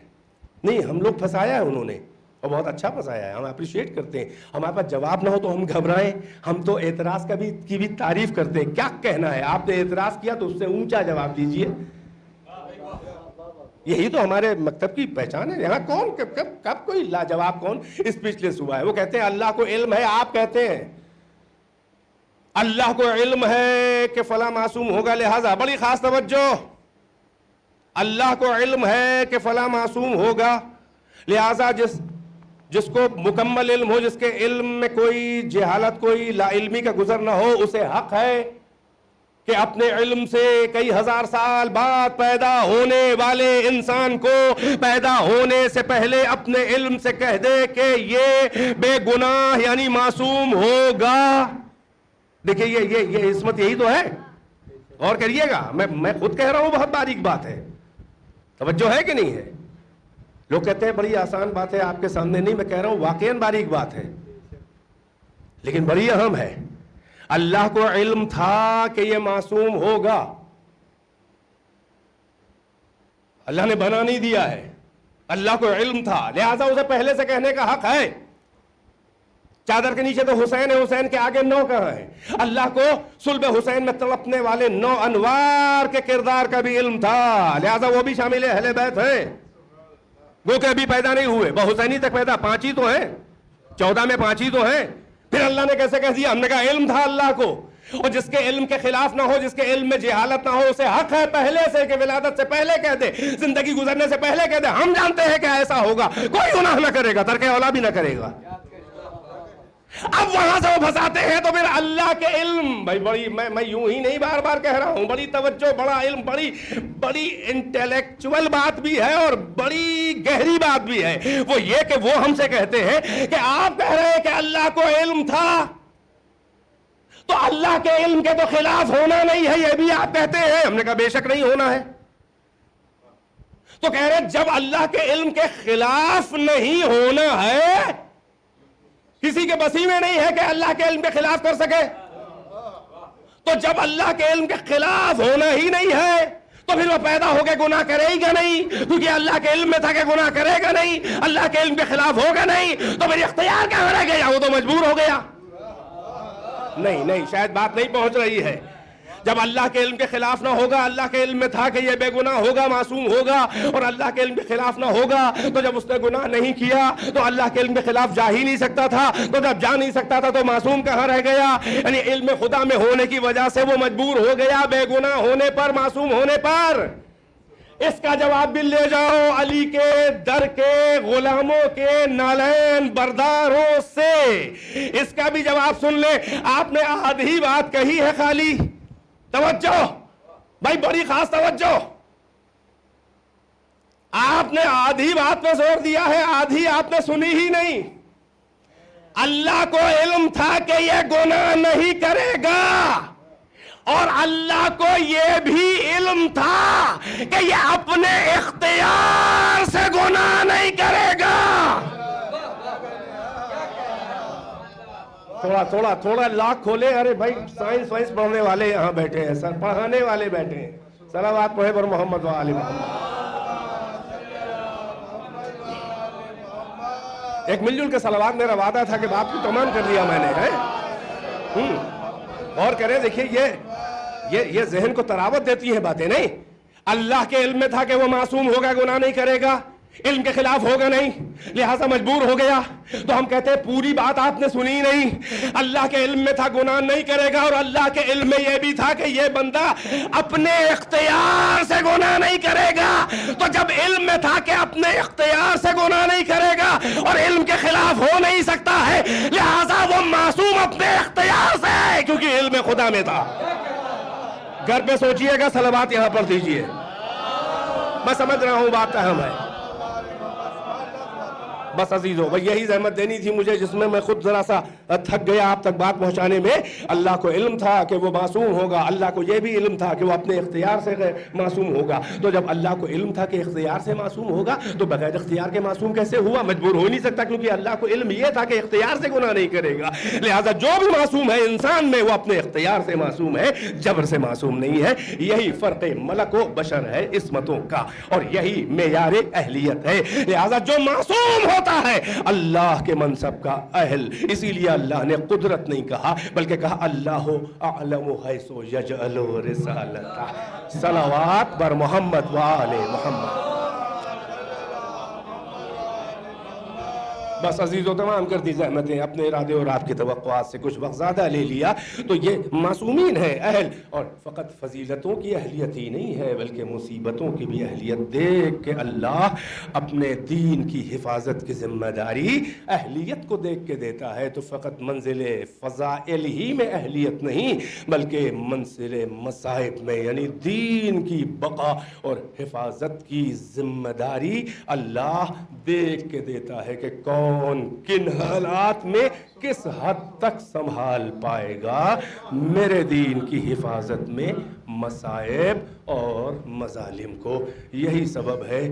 نہیں ہم لوگ پھنسایا ہے انہوں نے، اور بہت اچھا پھنسایا ہے، ہم اپریشیٹ کرتے ہیں۔ ہمارے پاس جواب نہ ہو تو ہم گھبرائیں، ہم تو اعتراض کی بھی تعریف کرتے ہیں۔ کیا کہنا ہے، آپ نے اعتراض کیا تو اس سے اونچا جواب دیجئے، یہی تو ہمارے مکتب کی پہچان ہے۔ یہاں کون کب کوئی لاجواب کون اسپیچلیس ہوا ہے؟ وہ کہتے ہیں اللہ کو علم ہے، آپ کہتے ہیں اللہ کو علم ہے کہ فلاں معصوم ہوگا، لہذا بڑی خاص توجہ، اللہ کو علم ہے کہ فلاں معصوم ہوگا، لہذا جس کو مکمل علم ہو، جس کے علم میں کوئی جہالت، کوئی لا علمی کا گزر نہ ہو، اسے حق ہے کہ اپنے علم سے کئی ہزار سال بعد پیدا ہونے والے انسان کو پیدا ہونے سے پہلے اپنے علم سے کہہ دے کہ یہ بے گناہ یعنی معصوم ہوگا۔ دیکھیں یہ عصمت یہی تو ہے، اور کریے گا، میں خود کہہ رہا ہوں، بہت باریک بات ہے، توجہ ہے کہ نہیں ہے؟ لوگ کہتے ہیں بڑی آسان بات ہے، آپ کے سامنے نہیں، میں کہہ رہا ہوں واقعاً باریک بات ہے، لیکن بڑی اہم ہے۔ اللہ کو علم تھا کہ یہ معصوم ہوگا، اللہ نے بنا نہیں دیا ہے، اللہ کو علم تھا، لہذا اسے پہلے سے کہنے کا حق ہے۔ چادر کے نیچے تو حسین ہے، حسین کے آگے 9 کہاں ہے؟ اللہ کو صلب حسین میں تڑپنے والے 9 انوار کے کردار کا بھی علم تھا، لہذا وہ بھی شامل اہل بیت ہیں، وہ کہ ابھی پیدا نہیں ہوئے، بحسینی تک پیدا 5 ہی تو ہیں، 14 میں 5 ہی تو ہیں۔ پھر اللہ نے کیسے کہہ دیا؟ ہم نے کہا علم تھا اللہ کو، اور جس کے علم کے خلاف نہ ہو، جس کے علم میں جہالت نہ ہو، اسے حق ہے پہلے سے کہ ولادت سے پہلے کہہ دے، زندگی گزرنے سے پہلے کہہ دے، ہم جانتے ہیں کہ ایسا ہوگا، کوئی گناہ نہ کرے گا، ترک اولا بھی نہ کرے گا۔ اب وہاں سے وہ پھنساتے ہیں تو پھر اللہ کے علم، بھائی بڑی میں یوں ہی نہیں بار بار کہہ رہا ہوں، بڑی توجہ، بڑا علم، بڑی انٹیلیکچول بات بھی ہے اور بڑی گہری بات بھی ہے۔ وہ یہ کہ وہ ہم سے کہتے ہیں کہ آپ کہہ رہے ہیں کہ اللہ کو علم تھا تو اللہ کے علم کے تو خلاف ہونا نہیں ہے، یہ بھی آپ کہتے ہیں۔ ہم نے کہا بے شک نہیں ہونا ہے۔ تو کہہ رہے جب اللہ کے علم کے خلاف نہیں ہونا ہے، کسی کے بسی میں نہیں ہے کہ اللہ کے علم کے خلاف کر سکے، تو جب اللہ کے علم کے خلاف ہونا ہی نہیں ہے تو پھر وہ پیدا ہو کے گناہ کرے ہی گا نہیں، کیونکہ اللہ کے علم میں تھا کہ گناہ کرے گا نہیں، اللہ کے علم کے خلاف ہوگا نہیں، تو پھر اختیار کہاں رہ گیا؟ وہ تو مجبور ہو گیا۔ نہیں، شاید بات نہیں پہنچ رہی ہے۔ جب اللہ کے علم کے خلاف نہ ہوگا، اللہ کے علم میں تھا کہ یہ بے گناہ ہوگا، معصوم ہوگا، اور اللہ کے علم کے خلاف نہ ہوگا، تو جب اس نے گناہ نہیں کیا تو اللہ کے علم کے خلاف جا ہی نہیں سکتا تھا، تو جب جا نہیں سکتا تھا تو معصوم کہاں رہ گیا؟ یعنی علم خدا میں ہونے کی وجہ سے وہ مجبور ہو گیا بے گناہ ہونے پر، معصوم ہونے پر۔ اس کا جواب بھی لے جاؤ علی کے در کے غلاموں کے نالین برداروں سے، اس کا بھی جواب سن لے۔ آپ نے آدھی بات کہی ہے خالی، توجہ بھائی، بڑی خاص توجہ، آپ نے آدھی بات پہ زور دیا ہے، آدھی آپ نے سنی ہی نہیں۔ اللہ کو علم تھا کہ یہ گناہ نہیں کرے گا، اور اللہ کو یہ بھی علم تھا کہ یہ اپنے اختیار سے گناہ نہیں کرے گا۔ تھوڑا لاکھ کھولے۔ ارے بھائی سائنس پڑھنے والے یہاں بیٹھے ہیں، سر پڑھانے والے بیٹھے ہیں، صلوات پڑھے پر محمد و آل محمد۔ ایک مل جل کے صلوات میرا وعدہ تھا کہ بات کو تمام کر دیا میں نے۔ اور کریں، دیکھیے یہ ذہن کو تراوت دیتی ہیں باتیں، نہیں؟ اللہ کے علم میں تھا کہ وہ معصوم ہوگا، گناہ نہیں کرے گا، علم کے خلاف ہوگا نہیں، لہٰذا مجبور ہو گیا۔ تو ہم کہتے ہیں پوری بات آپ نے سنی نہیں۔ اللہ کے علم میں تھا گناہ نہیں کرے گا، اور اللہ کے علم میں یہ بھی تھا کہ یہ بندہ اپنے اختیار سے گناہ نہیں کرے گا۔ تو جب علم میں تھا کہ اپنے اختیار سے گناہ نہیں کرے گا اور علم کے خلاف ہو نہیں سکتا ہے، لہٰذا وہ معصوم اپنے اختیار سے ہے، کیونکہ علم خدا میں تھا۔ گھر پہ سوچئے گا، صلوات یہاں پر دیجئے۔ میں سمجھ رہا ہوں بات اہم ہے۔ بس عزیزو، بھئی یہی زحمت دینی تھی مجھے، جس میں خود ذرا سا تھک گیا آپ تک بات پہنچانے میں۔ اللہ کو علم تھا کہ وہ معصوم ہوگا، اللہ کو یہ بھی علم تھا کہ وہ اپنے اختیار سے معصوم ہوگا۔ تو جب اللہ کو علم تھا کہ اختیار سے معصوم ہوگا، تو بغیر اختیار کے معصوم کیسے ہوا؟ مجبور ہو نہیں سکتا، کیونکہ اللہ کو علم یہ تھا کہ اختیار سے گناہ نہیں کرے گا۔ لہٰذا جو بھی معصوم ہے انسان میں، وہ اپنے اختیار سے معصوم ہے، جبر سے معصوم نہیں ہے۔ یہی فرق ملک و بشر ہے عصمتوں کا، اور یہی معیار اہلیت ہے۔ لہٰذا جو معصوم ہوتا ہے اللہ کے منصب کا اہل، اسی لیے اللہ نے قدرت نہیں کہا بلکہ کہا اللہ اعلم حیث یجعل رسالتہ۔ صلوات بر محمد و آل محمد۔ بس عزیزو، تمام کر دی زحمتیں، اپنے ارادے اور آپ کی توقعات سے کچھ وقت زیادہ لے لیا۔ تو یہ معصومین ہے اہل، اور فقط فضیلتوں کی اہلیت ہی نہیں ہے بلکہ مصیبتوں کی بھی اہلیت دیکھ کے اللہ اپنے دین کی حفاظت کی ذمہ داری اہلیت کو دیکھ کے دیتا ہے۔ تو فقط منزل فضائل ہی میں اہلیت نہیں بلکہ منزل مصائب میں، یعنی دین کی بقا اور حفاظت کی ذمہ داری اللہ دیکھ کے دیتا ہے کہ کون کن حالات میں کس حد تک سنبھال پائے گا میرے دین کی حفاظت میں مصائب اور مظالم کو۔ یہی سبب ہے،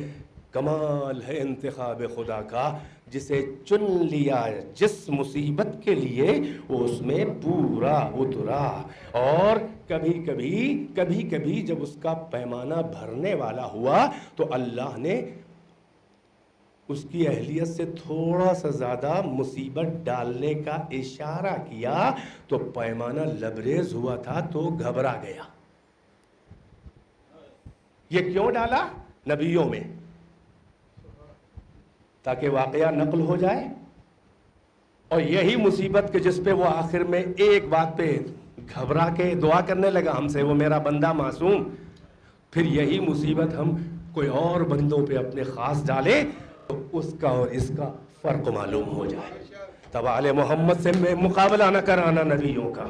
کمال ہے انتخاب خدا کا، جسے چن لیا جس مصیبت کے لیے وہ اس میں پورا اترا۔ اور کبھی کبھی جب اس کا پیمانہ بھرنے والا ہوا تو اللہ نے اس کی اہلیت سے تھوڑا سا زیادہ مصیبت ڈالنے کا اشارہ کیا تو پیمانہ لبریز ہوا تھا تو گھبرا گیا۔ یہ کیوں ڈالا؟ نبیوں میں، تاکہ واقعہ نقل ہو جائے۔ اور یہی مصیبت کہ جس پہ وہ آخر میں ایک بات پہ گھبرا کے دعا کرنے لگا، ہم سے وہ میرا بندہ معصوم، پھر یہی مصیبت ہم کوئی اور بندوں پہ اپنے خاص ڈالے تو اس کا اور اس کا فرق معلوم ہو جائے۔ تب آل محمد سے میں مقابلہ نہ کرانا نبیوں کا،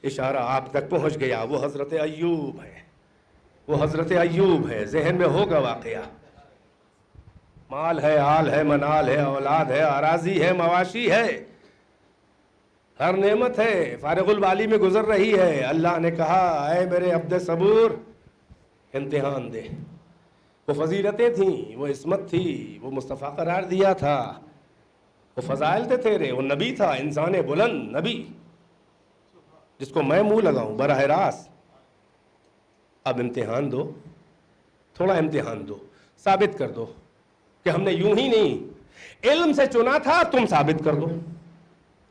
اشارہ آپ تک پہنچ گیا۔ وہ حضرت ایوب ہے، وہ حضرت ایوب ہے، ذہن میں ہوگا واقعہ۔ مال ہے، آل ہے، منال ہے، اولاد ہے، اراضی ہے، مواشی ہے، ہر نعمت ہے، فارغ البالی میں گزر رہی ہے۔ اللہ نے کہا اے میرے عبد صبور، امتحان دے۔ وہ فضیلتیں تھیں، وہ عصمت تھی، وہ مصطفیٰ قرار دیا تھا، وہ فضائل تھے تیرے، وہ نبی تھا، انسان بلند نبی، جس کو میں منہ لگاؤں براہ راست۔ اب امتحان دو, تھوڑا امتحان دو, ثابت کر دو کہ ہم نے یوں ہی نہیں علم سے چنا تھا, تم ثابت کر دو.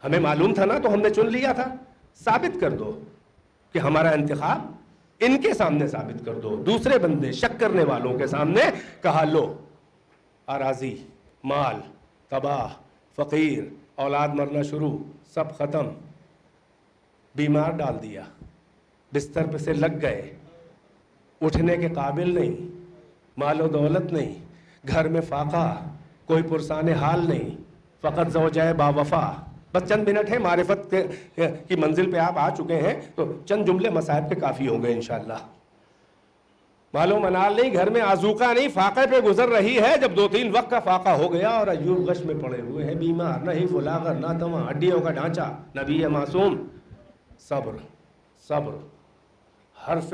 ہمیں معلوم تھا نا تو ہم نے چن لیا تھا, ثابت کر دو کہ ہمارا انتخاب ان کے سامنے ثابت کر دو. دوسرے بندے شک کرنے والوں کے سامنے کہا لو اراضی, مال تباہ, فقیر, اولاد مرنا شروع, سب ختم, بیمار ڈال دیا, بستر پہ سے لگ گئے, اٹھنے کے قابل نہیں, مال و دولت نہیں, گھر میں فاقہ, کوئی پرسان حال نہیں, فقط زوجہ با وفا. بس چند منٹ ہے, معرفت کی منزل پہ آپ آ چکے ہیں تو چند جملے مصائب کے کافی ہوں گے انشاءاللہ. مال و منال نہیں, گھر میں آذوقہ نہیں, فاقے پہ گزر رہی ہے. جب 2-3 وقت کا فاقہ ہو گیا اور ایوب غش میں پڑے ہوئے ہیں, بیمار, نہ ہی فلاغر نہ تواں, ہڈیوں کا ڈھانچہ, نبی معصوم. صبر صبر, حرف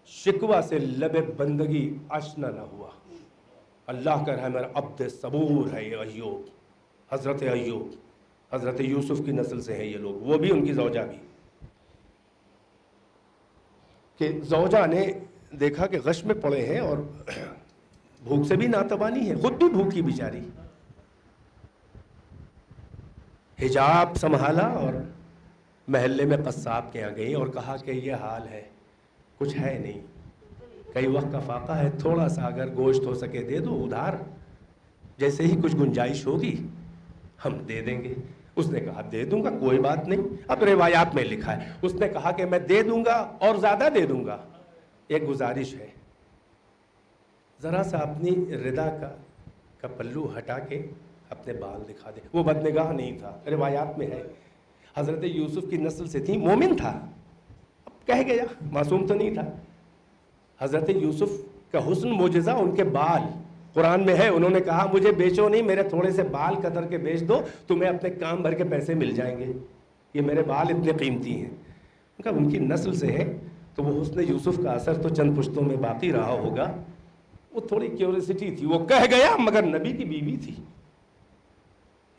شکوہ سے لب بندگی آشنا نہ ہوا. اللہ کا رحم, عبد صبور ہے یہ ایوب. حضرت ایوب, حضرت یوسف کی نسل سے ہیں یہ لوگ, وہ بھی ان کی زوجہ بھی. کہ زوجہ نے دیکھا کہ غش میں پڑے ہیں اور بھوک سے بھی ناتوانی ہے, خود بھی بھوکی بیچاری. حجاب سنبھالا اور محلے میں قصاب کے یہاں گئی اور کہا کہ یہ حال ہے, کچھ ہے نہیں, کئی وقت کا فاقہ ہے, تھوڑا سا اگر گوشت ہو سکے دے دو ادھار, جیسے ہی کچھ گنجائش ہوگی ہم دے دیں گے. اس نے کہا دے دوں گا, کوئی بات نہیں. اب روایات میں لکھا ہے, اس نے کہا کہ میں دے دوں گا اور زیادہ دے دوں گا, ایک گزارش ہے, ذرا سا اپنی ردا کا پلو ہٹا کے اپنے بال دکھا دے. وہ بدنگاہ نہیں تھا, روایات میں ہے, حضرت یوسف کی نسل سے تھی, مومن تھا. اب کہہ گیا, معصوم تو نہیں تھا. حضرت یوسف کا حسن معجزہ ان کے بال, قرآن میں ہے, انہوں نے کہا مجھے بیچو نہیں, میرے تھوڑے سے بال قطر کے بیچ دو, تمہیں اپنے کام بھر کے پیسے مل جائیں گے, یہ میرے بال اتنے قیمتی ہیں. ان کی نسل سے ہے تو وہ حسن یوسف کا اثر تو چند پشتوں میں باقی رہا ہوگا. وہ تھوڑی کیوریسٹی تھی, وہ کہہ گیا, مگر نبی کی بیوی تھی,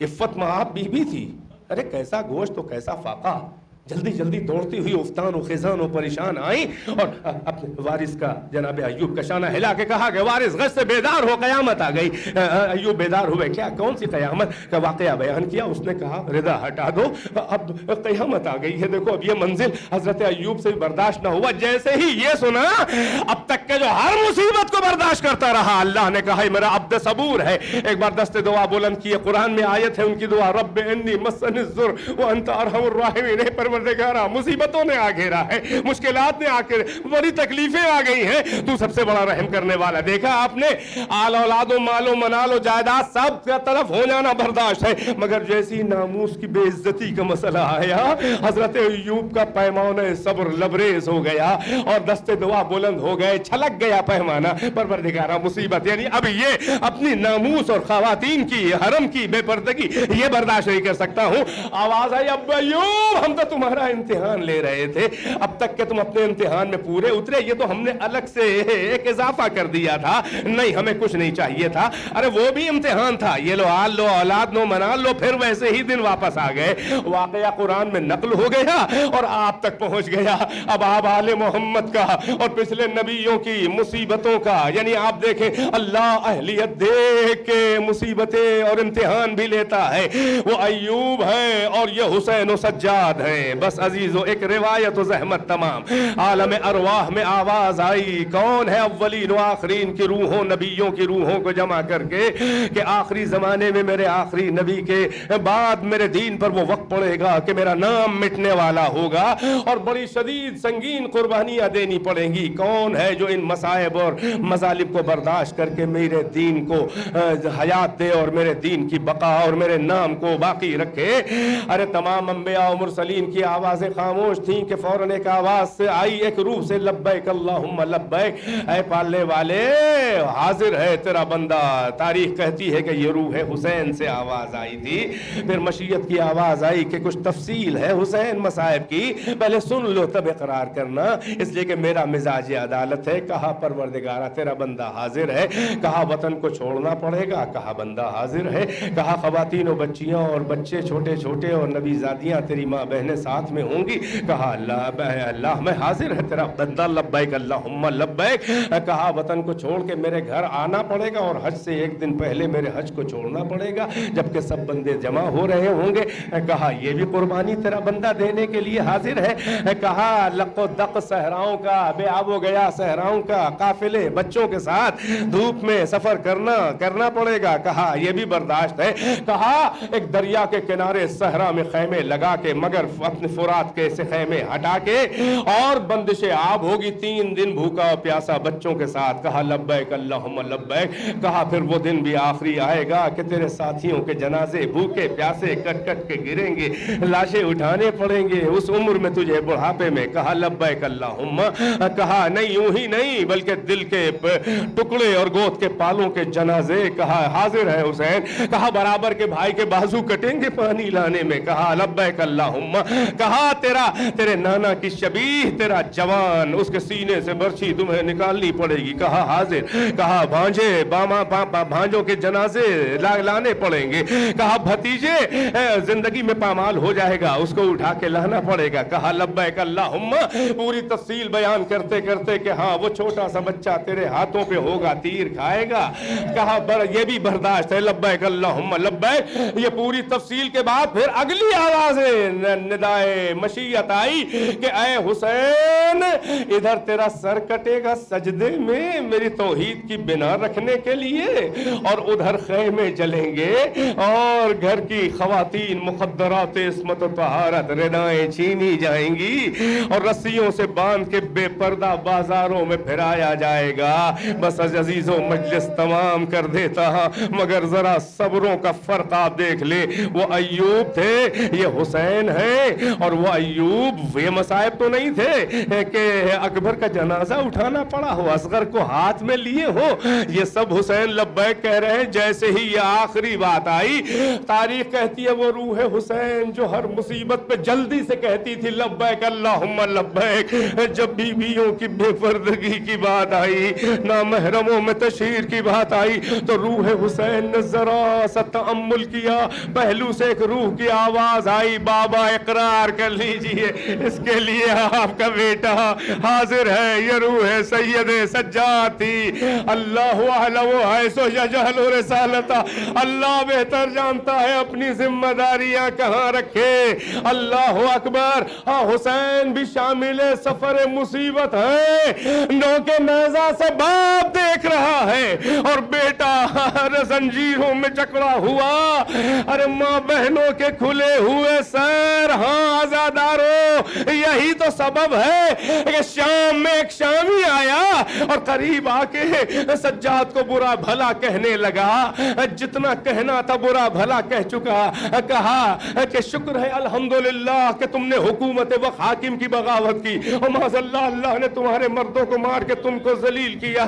عفت مآب بیوی تھی. ارے کیسا گوشت تو کیسا فاقہ. جلدی جلدی دوڑتی ہوئی افتان و خزان و پریشان آئیں اور اپنے وارث کا, جناب ایوب کا شانہ ہلا کے کہا کہ وارث غش سے بیدار ہو, قیامت آ گئی. ایوب بیدار ہوئے, کیا کون سی قیامت کا واقعہ بیان کیا. اس نے کہا ردا ہٹا دو, اب قیامت آ گئی ہے. دیکھو اب یہ منزل حضرت ایوب سے برداشت نہ ہوا. جیسے ہی یہ سنا, اب تک کے جو ہر مصیبت کو برداشت کرتا رہا, اللہ نے کہا میرا عبد صبور ہے. ایک بار دست دعا بلند کیے, قرآن میں آیت ہے ان کی دعا, رب انی مسنی الضر وانت ارحم الراحمین. پروردگارا مصیبتوں نے آ گھیرا ہے, مشکلات نے آ کے, بڑی تکلیفیں آ گئی ہیں, تو سب سے بڑا رحم کرنے والا. دیکھا آپ نے, آل اولاد و مال و منال و جائیداد سب کا طرف ہو جانا برداشت ہے, مگر جیسی ناموس کی بے عزتی کا مسئلہ آیا, حضرت ایوب کا پیمانہ صبر لبریز ہو گیا اور دست دعا بلند ہو گئے, چھلک گیا پیمانہ. پروردگارا مصیبت, یعنی اب یہ اپنی ناموس اور خواتین کی, حرم کی بے پردگی یہ برداشت نہیں کر سکتا ہوں. آواز آئی, اب ایوب ہم تو تمہارا امتحان لے رہے تھے, اب تک کہ تم اپنے امتحان میں پورے اترے, یہ تو ہم نے الگ سے ایک اضافہ کر دیا تھا, نہیں ہمیں کچھ نہیں چاہیے تھا. ارے وہ بھی امتحان تھا, یہ لو آل لو, اولاد لو, منال لو, پھر ویسے ہی دن واپس آ گئے. واقعہ قرآن میں نقل ہو گیا اور آپ تک پہنچ گیا. اب آپ آل محمد کا اور پچھلے نبیوں کی مصیبتوں کا, یعنی آپ دیکھیں اللہ اہلیت دیکھ کے مصیبتیں اور امتحان بھی لیتا ہے. وہ ایوب ہیں اور یہ حسین و سجاد ہیں. بس عزیزو, ایک روایت و زحمت تمام. عالم ارواح میں آواز آئی, کون ہے اولین و آخرین کی روحوں, نبیوں کی روحوں کو جمع کر کے, کہ آخری زمانے میں میرے آخری نبی کے بعد میرے دین پر وہ وقت پڑے گا کہ میرا نام مٹنے والا ہوگا اور بڑی شدید سنگین قربانیاں دینی پڑیں گی. کون ہے جو ان مصائب اور مظالم کو برداشت کر کے میرے دین کو حیات دے اور میرے دین کی بقا اور میرے نام کو باقی رکھے. ارے تمام انبیاء و مرسلین کی آوازیں خاموش تھیں کہ فوراً ایک آواز سے آئی, ایک روح سے, لبیک اللہم لبیک, اے پالنے والے حاضر ہے تیرا بندہ. تاریخ کہتی ہے کہ یہ روح حسین سے آواز آئی تھی. پھر مشیت کی آواز آئی کہ کچھ تفصیل ہے حسین مصائب کی, پہلے سن لو تب اقرار کرنا, اس لیے کہ میرا مزاج عدالت ہے. کہا پروردگارا تیرا بندہ حاضر ہے, کہا وطن کو چھوڑنا پڑے گا, کہا بندہ حاضر ہے, کہا خواتین و بچیاں اور بچے چھوٹے چھوٹے اور نبی زادیاں تیری ماں بہنیں ساتھ میں ہوں گی؟ کہا اللہ میں حاضر ہے تیرا بندہ، لبیک اللہم لبیک۔ کہا وطن کو چھوڑ کے میرے گھر آنا پڑے گا اور حج سے ایک دن پہلے میرے حج کو چھوڑنا پڑے گا جبکہ سب بندے جمع ہو رہے ہوں گے۔ کہا یہ بھی قربانی تیرا بندہ دینے کے لیے حاضر ہے۔ کہا لق و دق صحراؤں کا، بے آب و گیا صحراؤں کا قافلے بچوں کے ساتھ دھوپ میں سفر کرنا پڑے گا۔ کہا یہ بھی برداشت ہے۔ کہا ایک دریا کے کنارے صحرا میں خیمے لگا کے، مگر اپنے فرات کے سے خیمے ہٹا کے، اور بندش آب ہوگی 3 دن بھوکا اور پیاسا بچوں کے ساتھ۔ کہا لبیک اللہم لبیک۔ کہا پھر وہ دن بھی آخری آئے گا کہ تیرے ساتھیوں کے جنازے بھوکے پیاسے کٹ کٹ کے گریں گے، لاشیں اٹھانے پڑیں گے اس عمر میں تجھے بڑھاپے میں۔ کہا لبیک اللہم۔ کہا نہیں یوں ہی نہیں بلکہ دل کے ٹکڑے اور گود کے پالوں کے جنازے۔ کہا حاضر ہے حسین۔ کہا برابر کے بھائی کے بازو کٹیں گے پانی لانے میں۔ کہا لبیک اللہم۔ کہا تیرے نانا کی شبیہ تیرا جوان، اس کے سینے سے برچھی تمہیں نکالنی پڑے گی۔ کہا حاضر۔ کہا بھانجوں کے جنازے لانے پڑیں گے۔ کہا بھتیجے زندگی میں پامال ہو جائے گا، اس کو اٹھا کے لانا پڑے گا۔ کہا لبیک اللہم۔ پوری تفصیل بیان کرتے کرتے کہ ہاں وہ چھوٹا سا بچہ تیرے ہاتھوں پہ ہوگا، تیر کھائے گا۔ کہا یہ بھی برداشت ہے، لبیک اللہم لبیک۔ یہ پوری تفصیل کے بعد پھر اگلی آواز ندائے مشیت آئی کہ اے حسین ادھر تیرا سر کٹے گا سجدے میں میری توحید کی بنا رکھنے کے لیے، اور ادھر خیمے جلیں گے اور گھر کی خواتین مخدرات عصمت و طہارت ردائیں چھینی جائیں گی اور رسیوں سے باندھ کے بے پردہ بازاروں میں پھرایا جائے گا۔ بس عزیزوں مجلس تمام کر دیتا مگر ذرا صبروں کا فرق آپ دیکھ لے۔ وہ ایوب تھے، یہ حسین ہے، اور وہ ایوب یہ مصائب تو نہیں تھے کہ اکبر کا جنازہ اٹھانا پڑا ہو، اصغر کو ہاتھ میں لیے ہو۔ یہ سب حسین لبیک کہہ رہے ہیں۔ جیسے ہی یہ آخری بات آئی، تاریخ کہتی ہے وہ روح حسین جو ہر مصیبت پہ جلدی سے کہتی تھی لبیک اللہم لبیک، جب بیویوں کی بے پردگی کی بات آئی، نامحرموں میں تشہیر کی بات آئی، تو روح حسین نے ذرا سا تأمل کیا، پہلو سے ایک روح کی آواز آئی، بابا اقرار کر لیجئے اس کے لیے آپ کا بیٹا حاضر ہے۔ یہ روح سید سجاد تھی۔ اللہ اعلم حیث یجعل رسالتہ، اللہ بہتر جانتا ہے اپنی ذمہ داریاں کہاں رکھے۔ اللہ اکبر۔ ہاں حسین بھی شامل سفر مصیبت ہے، نوکے نیزہ سے باپ دیکھ رہا ہے اور بیٹا زنجیروں میں جکڑا ہوا، ارے ماں بہنوں کے کھلے ہوئے سیر۔ ہاں عزادارو یہی تو سبب ہے کہ شام میں ایک شامی آیا اور قریب آ کے سجاد کو برا بھلا کہنے لگا، جتنا کہنا تھا برا بھلا کہہ چکا۔ کہا کہ شکر ہے الحمدللہ کہ تم نے حکومت وقت حاکم کی بغاوت کی، اور معاذ اللہ اللہ نے تمہارے مردوں کو مار کے تم کو ذلیل کیا۔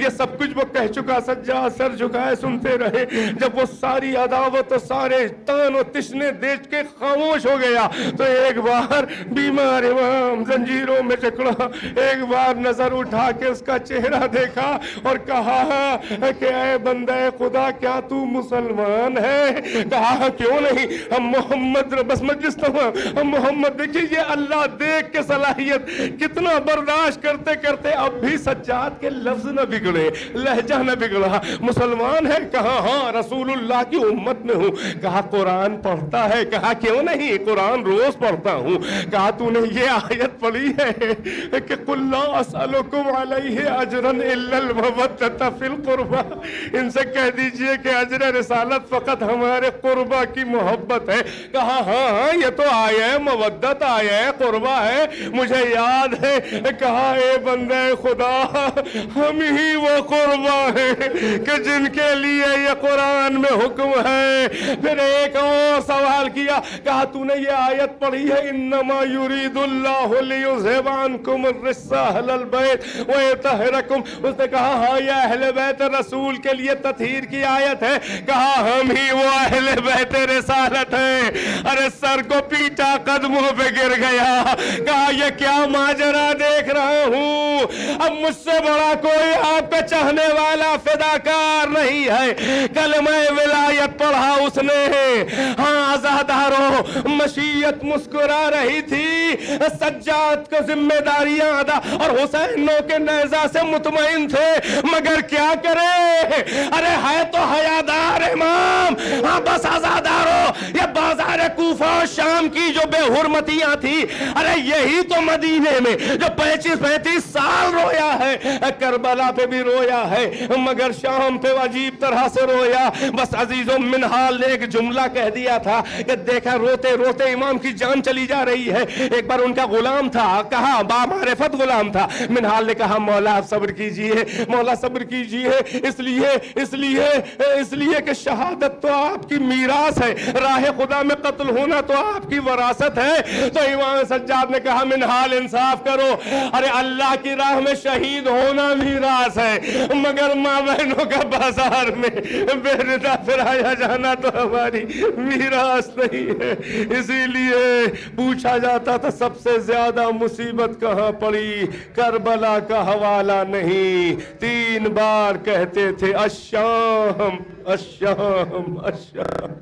یہ سب کچھ وہ کہہ چکا، سجاد سر جھکائے سنتے رہے۔ جب وہ ساری عداوت اور سارے تان و تشنے دیکھ کے خاموش ہو گیا تو ایک بار بیمار امام زنجیروں میں جکڑا، ایک بار نظر اٹھا کے اس کا چہرہ دیکھا اور کہا کہ اے بندہ خدا کیا تو مسلمان ہے؟ کہا کیوں نہیں، ہم محمد بس مجلس تمام، ہم محمد دیکھیے یہ اللہ دیکھ کے صلاحیت کتنا برداشت کرتے کرتے اب بھی سجاد کے لفظ نہ بگڑے، لہجہ نہ بگڑا۔ مسلمان ہے؟ کہا ہاں رسول اللہ کی امت میں ہوں۔ کہا قرآن پڑھتا ہے؟ کہا کیوں نہیں، قرآن روز پڑھتا ہوں۔ کہا تو نے یہ آیت پڑھی ہے کہ قل لا اسألکم علیہ اجرا الا المودۃ فی القربى، ان سے کہہ دیجئے کہ اجر رسالت فقط ہمارے قربہ کی محبت ہے۔ کہا ہاں یہ تو آیا ہے مودت، آیا ہے قربہ ہے، مجھے یاد ہے۔ کہا اے بندے خدا ہم ہی وہ قربہ ہیں کہ جن کے لیے یہ قرآن میں حکم ہے۔ پھر ایک اور سوال کیا، کہا تو نے یہ آیت پڑھی ہے انما یرید اللہ لیذھب عنکم الرجس اہل البیت ویطہرکم؟ اس نے کہا ہاں یہ اہل بیت رسول کے لیے تطہیر کی آیت ہے۔ کہا ہم ہی وہ اہل بیت رسالت ہیں۔ ارے سر کو پیٹا، قدموں پہ گر گیا۔ کہا یہ کیا ماجرا دیکھ رہا ہوں، اب مجھ سے بڑا کوئی آپ کا چاہنے والا فداکار نہیں ہے۔ کلمہ ولایت پڑھا حسن ہے. ہاں عزادارو مشیت مسکرا رہی تھی, سجاد کو ذمہ داریاں ادا اور حسین نو کے نیزہ سے مطمئن تھے, مگر کیا کرے, ارے ہے تو حیادار امام. ہاں بس عزادارو یہ بازار کوفہ اور شام کی جو بے حرمتیاں تھی, ارے یہی تو مدینے میں جو 35 سال رویا ہے, کربلا پہ بھی رویا ہے مگر شام پہ عجیب طرح سے رویا. بس عزیزوں منہال نے ایک جملہ کہہ دیا تھا کہ دیکھا روتے روتے امام کی جان چلی جا رہی ہے. ایک بار ان کا غلام تھا, کہا بامعرفت غلام تھا, منہال نے کہا مولا آپ صبر کیجئے, مولا صبر کیجئے, اس لیے کہ شہادت تو آپ کی میراث ہے, راہ خدا میں قتل ہونا تو آپ کی وراثت ہے. تو امام سجاد نے کہا منہال انصاف کرو, ارے اللہ کی راہ میں شہید ہونا میراث ہے مگر ماں بہنوں کا بازار میں بے ردا پھرایا جانا تو ہماری میراث نہیں ہے. اسی لیے پوچھا جاتا تھا سب سے زیادہ مصیبت کہاں پڑی, کربلا کا حوالہ نہیں, 3 بار کہتے تھے الشام الشام الشام.